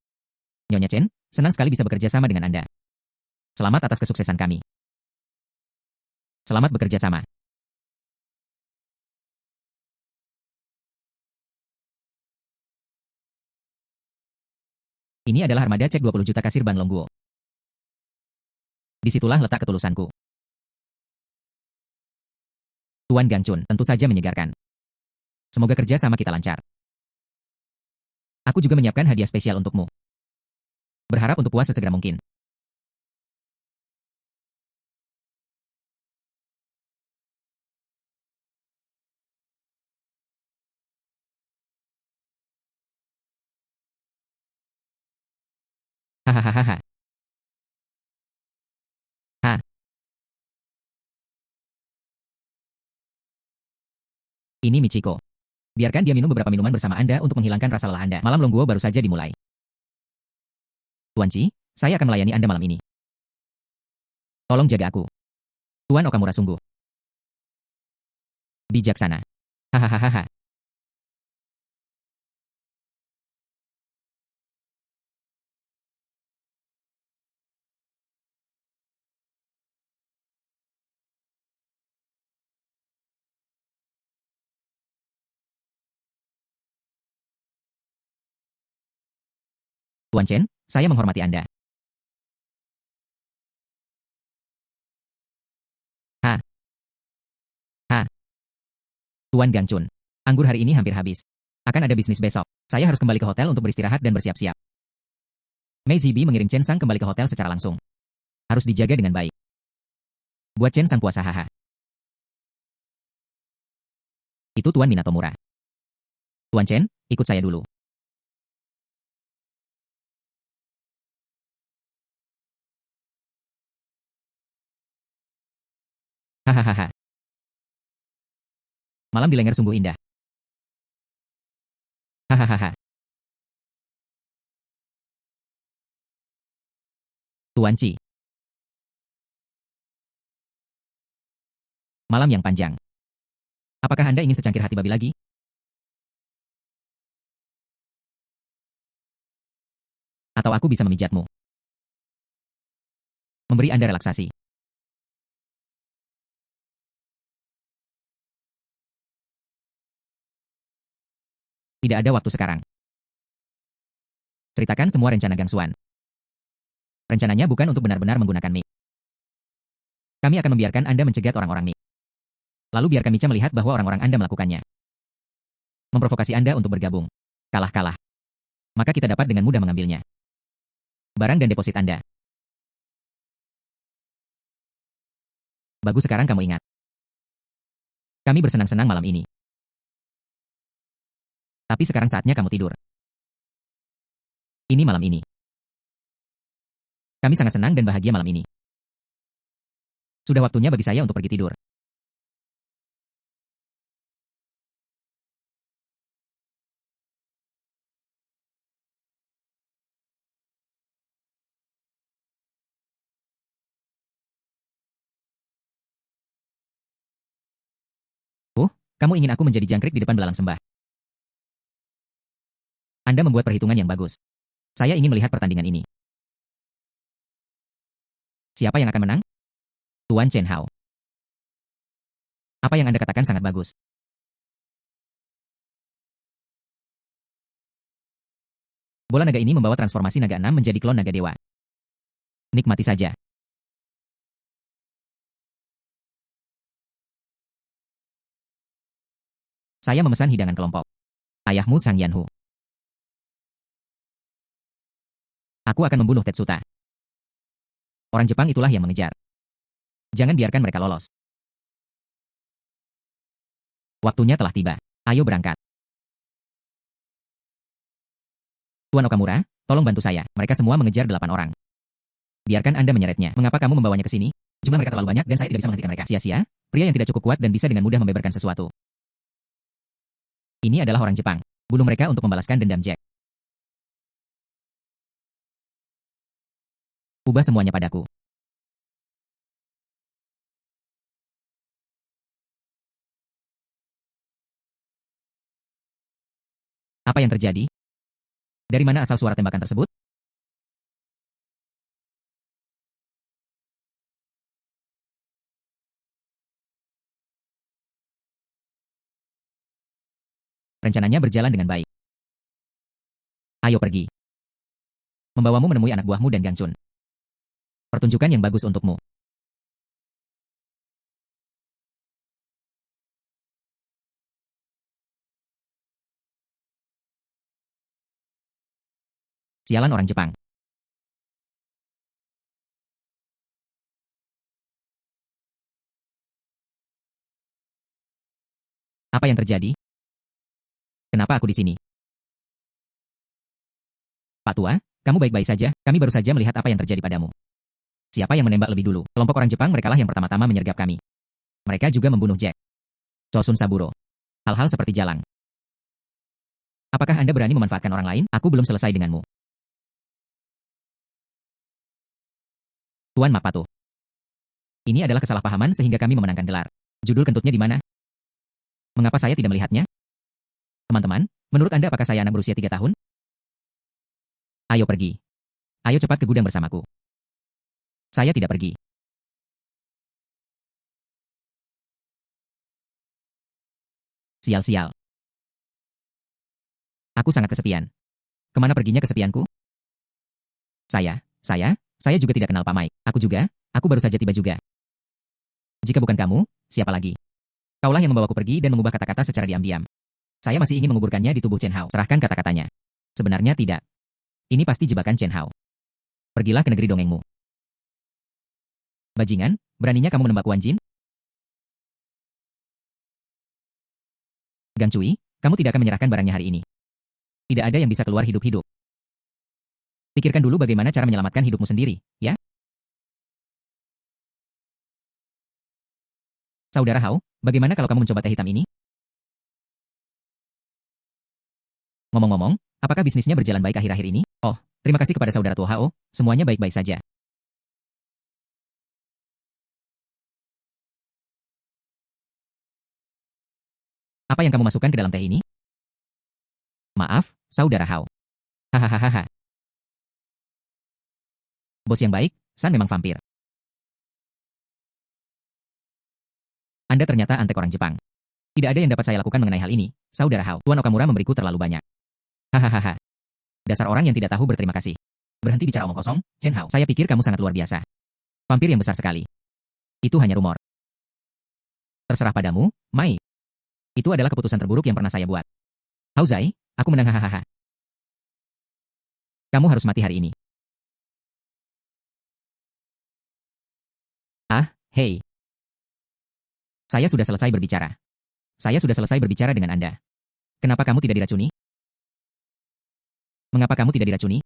Nyonya Chen, senang sekali bisa bekerja sama dengan Anda. Selamat atas kesuksesan kami. Selamat bekerja sama. Ini adalah armada cek 20 juta kasir Ban Longguo. Disitulah letak ketulusanku. Tuan Gangchun, tentu saja menyegarkan. Semoga kerja sama kita lancar. Aku juga menyiapkan hadiah spesial untukmu. Berharap untuk puas sesegera mungkin. Hahaha. Ha. Ini Michiko. Biarkan dia minum beberapa minuman bersama Anda untuk menghilangkan rasa lelah Anda. Malam Longguo baru saja dimulai. Tuan Chi, saya akan melayani Anda malam ini. Tolong jaga aku. Tuan Okamura sungguh bijaksana. Hahaha. Tuan Chen, saya menghormati Anda. Ha. Ha. Tuan Gangchun. Anggur hari ini hampir habis. Akan ada bisnis besok. Saya harus kembali ke hotel untuk beristirahat dan bersiap-siap. Mei Zibi mengirim Chen Sang kembali ke hotel secara langsung. Harus dijaga dengan baik. Buat Chen Sang puasa haha. Itu Tuan Minatomura. Tuan Chen, ikut saya dulu. Hahaha. Malam di Lengger sungguh indah. Hahaha. Tuan Chi. Malam yang panjang. Apakah Anda ingin secangkir hati babi lagi? Atau aku bisa memijatmu? Memberi Anda relaksasi. Tidak ada waktu sekarang. Ceritakan semua rencana Gangsuan. Rencananya bukan untuk benar-benar menggunakan mic. Kami akan membiarkan Anda mencegat orang-orang mic. Lalu biarkan Micha melihat bahwa orang-orang Anda melakukannya. Memprovokasi Anda untuk bergabung. Kalah-kalah. Maka kita dapat dengan mudah mengambilnya. Barang dan deposit Anda. Bagus sekarang kamu ingat. Kami bersenang-senang malam ini. Tapi sekarang saatnya kamu tidur. Ini malam ini. Kami sangat senang dan bahagia malam ini. Sudah waktunya bagi saya untuk pergi tidur. Kamu ingin aku menjadi jangkrik di depan belalang sembah. Anda membuat perhitungan yang bagus. Saya ingin melihat pertandingan ini. Siapa yang akan menang? Tuan Chen Hao. Apa yang Anda katakan sangat bagus. Bola naga ini membawa transformasi naga 6 menjadi klon naga dewa. Nikmati saja. Saya memesan hidangan kelompok. Ayahmu Sang Yanhu. Aku akan membunuh Tetsuta. Orang Jepang itulah yang mengejar. Jangan biarkan mereka lolos. Waktunya telah tiba. Ayo berangkat. Tuan Okamura, tolong bantu saya. Mereka semua mengejar 8 orang. Biarkan Anda menyeretnya. Mengapa kamu membawanya ke sini? Jumlah mereka terlalu banyak dan saya tidak bisa menghentikan mereka. Sia-sia, pria yang tidak cukup kuat dan bisa dengan mudah membeberkan sesuatu. Ini adalah orang Jepang. Bunuh mereka untuk membalaskan dendam Jack. Ubah semuanya padaku. Apa yang terjadi? Dari mana asal suara tembakan tersebut? Rencananya berjalan dengan baik. Ayo pergi. Membawamu menemui anak buahmu dan Gangchun. Pertunjukan yang bagus untukmu. Sialan orang Jepang. Apa yang terjadi? Kenapa aku di sini? Pak Tua, kamu baik-baik saja, kami baru saja melihat apa yang terjadi padamu. Siapa yang menembak lebih dulu? Kelompok orang Jepang merekalah yang pertama-tama menyergap kami. Mereka juga membunuh Jack. Chosun Saburo. Hal-hal seperti jalang. Apakah Anda berani memanfaatkan orang lain? Aku belum selesai denganmu. Tuan Makpatuh. Ini adalah kesalahpahaman sehingga kami memenangkan gelar. Judul kentutnya di mana? Mengapa saya tidak melihatnya? Teman-teman, menurut Anda apakah saya anak berusia 3 tahun? Ayo pergi. Ayo cepat ke gudang bersamaku. Saya tidak pergi. Sial-sial. Aku sangat kesepian. Kemana perginya kesepianku? Saya juga tidak kenal Pak Mike. Aku baru saja tiba juga. Jika bukan kamu, siapa lagi? Kaulah yang membawaku pergi dan mengubah kata-kata secara diam-diam. Saya masih ingin menguburkannya di tubuh Chen Hao. Serahkan kata-katanya. Sebenarnya tidak. Ini pasti jebakan Chen Hao. Pergilah ke negeri dongengmu. Bajingan, beraninya kamu menembak Wan Jin? Gang Cui, kamu tidak akan menyerahkan barangnya hari ini. Tidak ada yang bisa keluar hidup-hidup. Pikirkan dulu bagaimana cara menyelamatkan hidupmu sendiri, ya? Saudara Hao, bagaimana kalau kamu mencoba teh hitam ini? Ngomong-ngomong, apakah bisnisnya berjalan baik akhir-akhir ini? Oh, terima kasih kepada saudara tua Hao, semuanya baik-baik saja. Apa yang kamu masukkan ke dalam teh ini? Maaf, saudara Hao. Hahaha. Bos yang baik, San memang vampir. Anda ternyata antek orang Jepang. Tidak ada yang dapat saya lakukan mengenai hal ini, saudara Hao. Tuan Okamura memberiku terlalu banyak. Hahaha. Dasar orang yang tidak tahu berterima kasih. Berhenti bicara omong kosong, Chen Hao. Saya pikir kamu sangat luar biasa. Vampir yang besar sekali. Itu hanya rumor. Terserah padamu, Mai. Itu adalah keputusan terburuk yang pernah saya buat. Hao Zai, aku menang hahaha. Kamu harus mati hari ini. Ah, hei. Saya sudah selesai berbicara. Saya sudah selesai berbicara dengan Anda. Kenapa kamu tidak diracuni? Mengapa kamu tidak diracuni?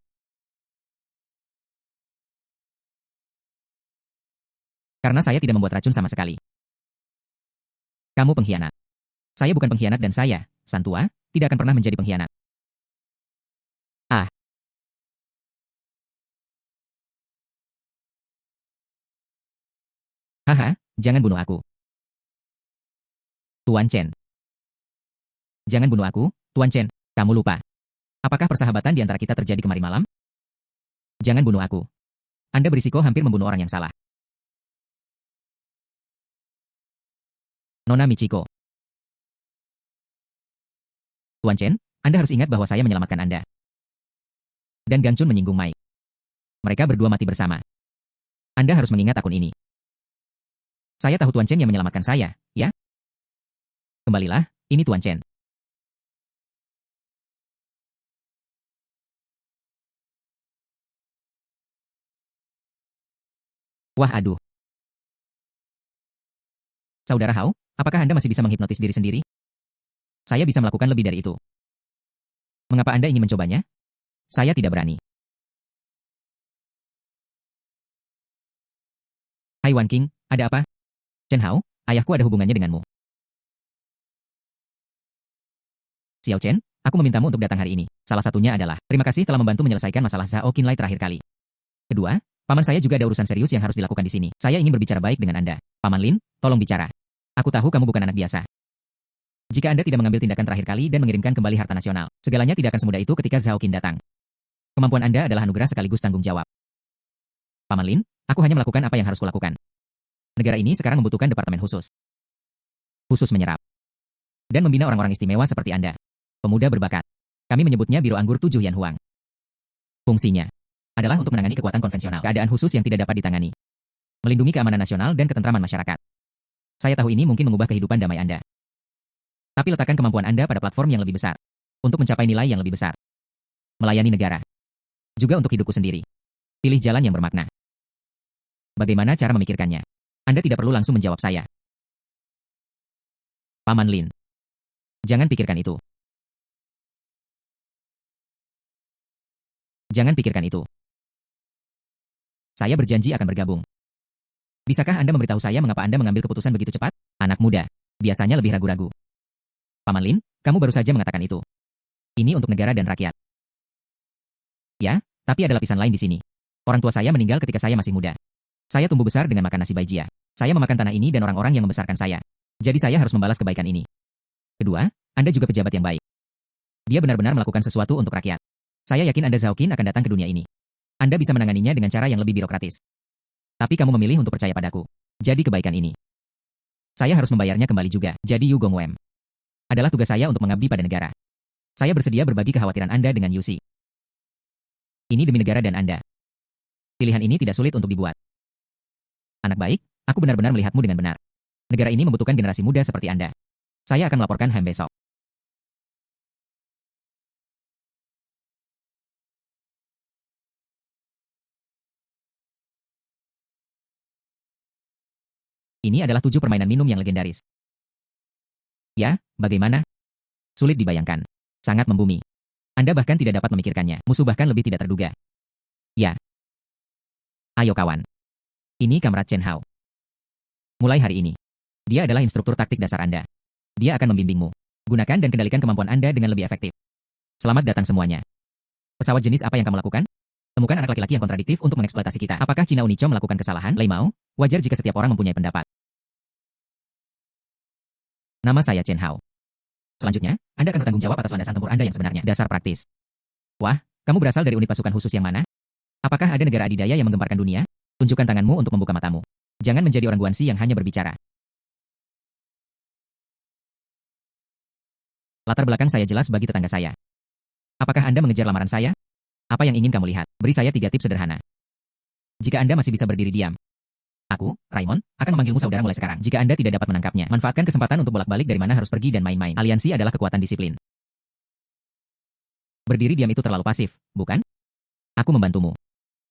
Karena saya tidak membuat racun sama sekali. Kamu pengkhianat. Saya bukan pengkhianat dan saya, Santua, tidak akan pernah menjadi pengkhianat. Ah. Haha, jangan bunuh aku. Tuan Chen. Jangan bunuh aku, Tuan Chen. Kamu lupa. Apakah persahabatan di antara kita terjadi kemarin malam? Jangan bunuh aku. Anda berisiko hampir membunuh orang yang salah. Nona Michiko. Tuan Chen, Anda harus ingat bahwa saya menyelamatkan Anda. Dan Gang Chun menyinggung Mai. Mereka berdua mati bersama. Anda harus mengingat akun ini. Saya tahu Tuan Chen yang menyelamatkan saya, ya? Kembalilah, ini Tuan Chen. Wah aduh. Saudara Hao, apakah Anda masih bisa menghipnotis diri sendiri? Saya bisa melakukan lebih dari itu. Mengapa Anda ingin mencobanya? Saya tidak berani. Hai Wan King, ada apa? Chen Hao, ayahku ada hubungannya denganmu. Xiao Chen, aku memintamu untuk datang hari ini. Salah satunya adalah, terima kasih telah membantu menyelesaikan masalah Zhao Qinlai terakhir kali. Kedua, paman saya juga ada urusan serius yang harus dilakukan di sini. Saya ingin berbicara baik dengan Anda. Paman Lin, tolong bicara. Aku tahu kamu bukan anak biasa. Jika Anda tidak mengambil tindakan terakhir kali dan mengirimkan kembali harta nasional, segalanya tidak akan semudah itu ketika Zhao Qin datang. Kemampuan Anda adalah anugerah sekaligus tanggung jawab. Paman Lin, aku hanya melakukan apa yang harus kulakukan. Negara ini sekarang membutuhkan departemen khusus. Khusus menyerap. Dan membina orang-orang istimewa seperti Anda. Pemuda berbakat. Kami menyebutnya Biro Anggur 7 Yan Huang. Fungsinya adalah untuk menangani kekuatan konvensional, keadaan khusus yang tidak dapat ditangani. Melindungi keamanan nasional dan ketentraman masyarakat. Saya tahu ini mungkin mengubah kehidupan damai Anda. Tapi letakkan kemampuan Anda pada platform yang lebih besar. Untuk mencapai nilai yang lebih besar. Melayani negara. Juga untuk hidupku sendiri. Pilih jalan yang bermakna. Bagaimana cara memikirkannya? Anda tidak perlu langsung menjawab saya. Paman Lin. Jangan pikirkan itu. Jangan pikirkan itu. Saya berjanji akan bergabung. Bisakah Anda memberitahu saya mengapa Anda mengambil keputusan begitu cepat? Anak muda. Biasanya lebih ragu-ragu. Paman Lin, kamu baru saja mengatakan itu. Ini untuk negara dan rakyat. Ya, tapi ada lapisan lain di sini. Orang tua saya meninggal ketika saya masih muda. Saya tumbuh besar dengan makan nasi baijia. Saya memakan tanah ini dan orang-orang yang membesarkan saya. Jadi saya harus membalas kebaikan ini. Kedua, Anda juga pejabat yang baik. Dia benar-benar melakukan sesuatu untuk rakyat. Saya yakin Anda Zhao Qin akan datang ke dunia ini. Anda bisa menanganinya dengan cara yang lebih birokratis. Tapi kamu memilih untuk percaya padaku. Jadi kebaikan ini. Saya harus membayarnya kembali juga. Jadi Yu Gongwem. Adalah tugas saya untuk mengabdi pada negara. Saya bersedia berbagi kekhawatiran Anda dengan Yusi. Ini demi negara dan Anda. Pilihan ini tidak sulit untuk dibuat. Anak baik, aku benar-benar melihatmu dengan benar. Negara ini membutuhkan generasi muda seperti Anda. Saya akan melaporkan HAM besok. Ini adalah 7 permainan minum yang legendaris. Ya, bagaimana? Sulit dibayangkan. Sangat membumi. Anda bahkan tidak dapat memikirkannya. Musuh bahkan lebih tidak terduga. Ya. Ayo kawan. Ini Kamrat Chen Hao. Mulai hari ini. Dia adalah instruktur taktik dasar Anda. Dia akan membimbingmu. Gunakan dan kendalikan kemampuan Anda dengan lebih efektif. Selamat datang semuanya. Pesawat jenis apa yang kamu lakukan? Temukan anak laki-laki yang kontradiktif untuk mengeksploitasi kita. Apakah Cina Unico melakukan kesalahan? Lei Mao, wajar jika setiap orang mempunyai pendapat. Nama saya Chen Hao. Selanjutnya, Anda akan bertanggung jawab atas landasan tempur Anda yang sebenarnya. Dasar praktis. Wah, kamu berasal dari unit pasukan khusus yang mana? Apakah ada negara adidaya yang menggemparkan dunia? Tunjukkan tanganmu untuk membuka matamu. Jangan menjadi orang Guanxi yang hanya berbicara. Latar belakang saya jelas bagi tetangga saya. Apakah Anda mengejar lamaran saya? Apa yang ingin kamu lihat? Beri saya 3 tips sederhana. Jika Anda masih bisa berdiri diam, aku, Raymond, akan memanggilmu saudara mulai sekarang. Jika Anda tidak dapat menangkapnya, manfaatkan kesempatan untuk bolak-balik dari mana harus pergi dan main-main. Aliansi adalah kekuatan disiplin. Berdiri diam itu terlalu pasif, bukan? Aku membantumu.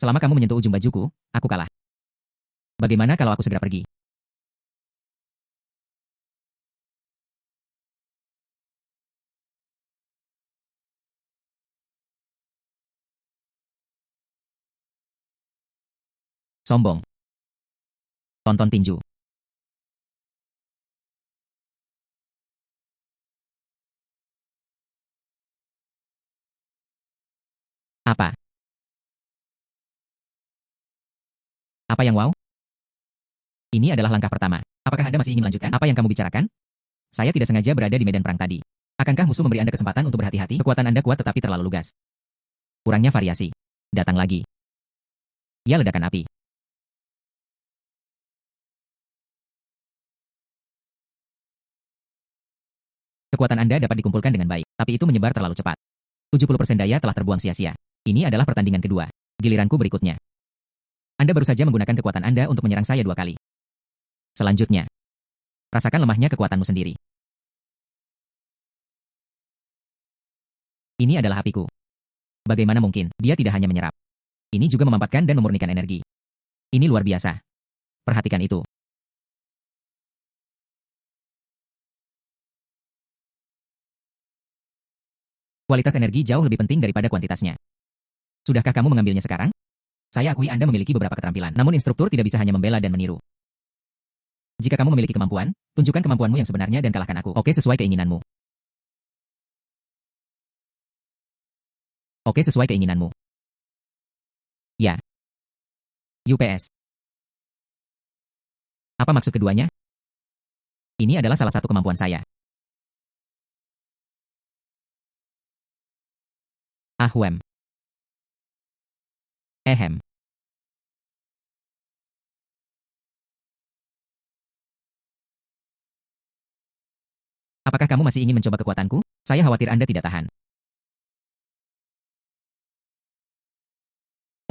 Selama kamu menyentuh ujung bajuku, aku kalah. Bagaimana kalau aku segera pergi? Sombong. Tonton tinju. Apa? Apa yang wow? Ini adalah langkah pertama. Apakah Anda masih ingin melanjutkan apa yang kamu bicarakan? Saya tidak sengaja berada di medan perang tadi. Akankah musuh memberi Anda kesempatan untuk berhati-hati? Kekuatan Anda kuat tetapi terlalu lugas. Kurangnya variasi. Datang lagi. Ia ledakan api. Kekuatan Anda dapat dikumpulkan dengan baik, tapi itu menyebar terlalu cepat. 70% daya telah terbuang sia-sia. Ini adalah pertandingan kedua. Giliranku berikutnya. Anda baru saja menggunakan kekuatan Anda untuk menyerang saya 2 kali. Selanjutnya, rasakan lemahnya kekuatanmu sendiri. Ini adalah apiku. Bagaimana mungkin, dia tidak hanya menyerap. Ini juga memampatkan dan memurnikan energi. Ini luar biasa. Perhatikan itu. Kualitas energi jauh lebih penting daripada kuantitasnya. Sudahkah kamu mengambilnya sekarang? Saya akui Anda memiliki beberapa keterampilan, namun instruktur tidak bisa hanya membela dan meniru. Jika kamu memiliki kemampuan, tunjukkan kemampuanmu yang sebenarnya dan kalahkan aku. Oke, sesuai keinginanmu. Oke, sesuai keinginanmu. Ya. UPS. Apa maksud keduanya? Ini adalah salah satu kemampuan saya. Ahwem. Ehem. Apakah kamu masih ingin mencoba kekuatanku? Saya khawatir Anda tidak tahan.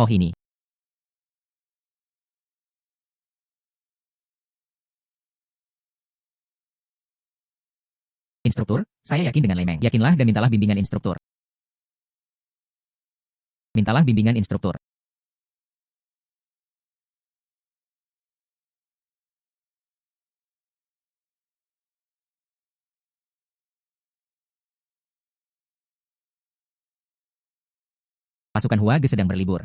Oh ini. Instruktur, saya yakin dengan Lemeng. Yakinlah dan mintalah bimbingan instruktur. Mintalah bimbingan instruktur. Pasukan Huage sedang berlibur.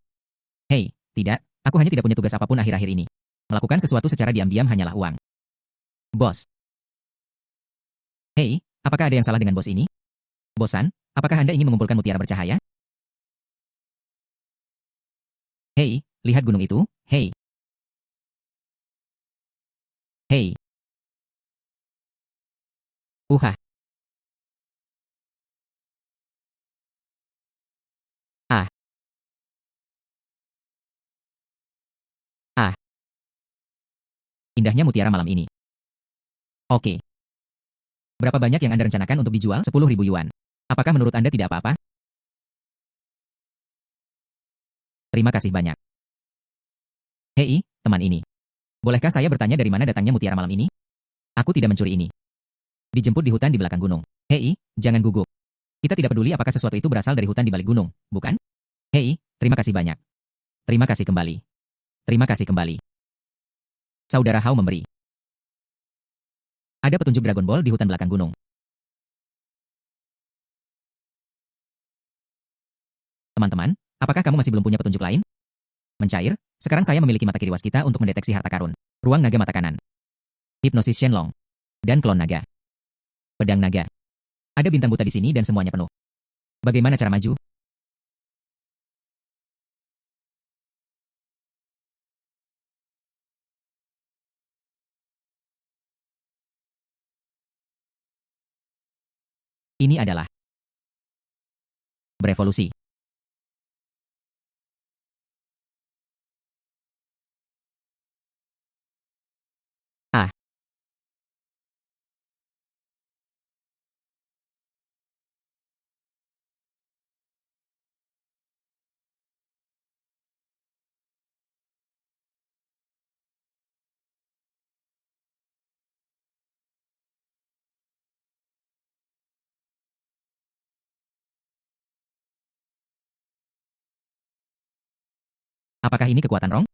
Hei, tidak, aku hanya tidak punya tugas apapun akhir-akhir ini. Melakukan sesuatu secara diam-diam hanyalah uang. Bos. Hei, apakah ada yang salah dengan bos ini? Bosan, apakah Anda ingin mengumpulkan mutiara bercahaya? Hei, lihat gunung itu, hei. Hei. Uhah. Ah. Ah. Indahnya mutiara malam ini. Oke. Berapa banyak yang Anda rencanakan untuk dijual? 10.000 yuan. Apakah menurut Anda tidak apa-apa? Terima kasih banyak. Hei, teman ini. Bolehkah saya bertanya dari mana datangnya mutiara malam ini? Aku tidak mencuri ini. Dijemput di hutan di belakang gunung. Hei, jangan gugup. Kita tidak peduli apakah sesuatu itu berasal dari hutan di balik gunung, bukan? Hei, terima kasih banyak. Terima kasih kembali. Terima kasih kembali. Saudara Hao memberi. Ada petunjuk Dragon Ball di hutan belakang gunung. Teman-teman, apakah kamu masih belum punya petunjuk lain? Mencair, sekarang saya memiliki mata kiri waskita untuk mendeteksi harta karun. Ruang naga mata kanan. Hipnosis Shenlong. Dan klon naga. Pedang naga. Ada bintang buta di sini dan semuanya penuh. Bagaimana cara maju? Ini adalah berevolusi. Ah. Apakah ini kekuatan Rong?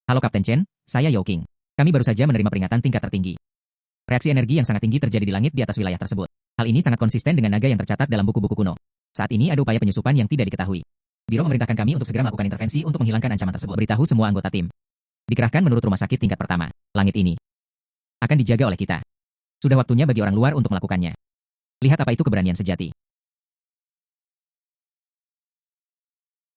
Halo Kapten Chen, saya Yao King. Kami baru saja menerima peringatan tingkat tertinggi. Reaksi energi yang sangat tinggi terjadi di langit di atas wilayah tersebut. Hal ini sangat konsisten dengan naga yang tercatat dalam buku-buku kuno. Saat ini ada upaya penyusupan yang tidak diketahui. Biro memerintahkan kami untuk segera melakukan intervensi untuk menghilangkan ancaman tersebut. Beritahu semua anggota tim. Dikerahkan menurut rumah sakit tingkat pertama. Langit ini akan dijaga oleh kita. Sudah waktunya bagi orang luar untuk melakukannya. Lihat apa itu keberanian sejati.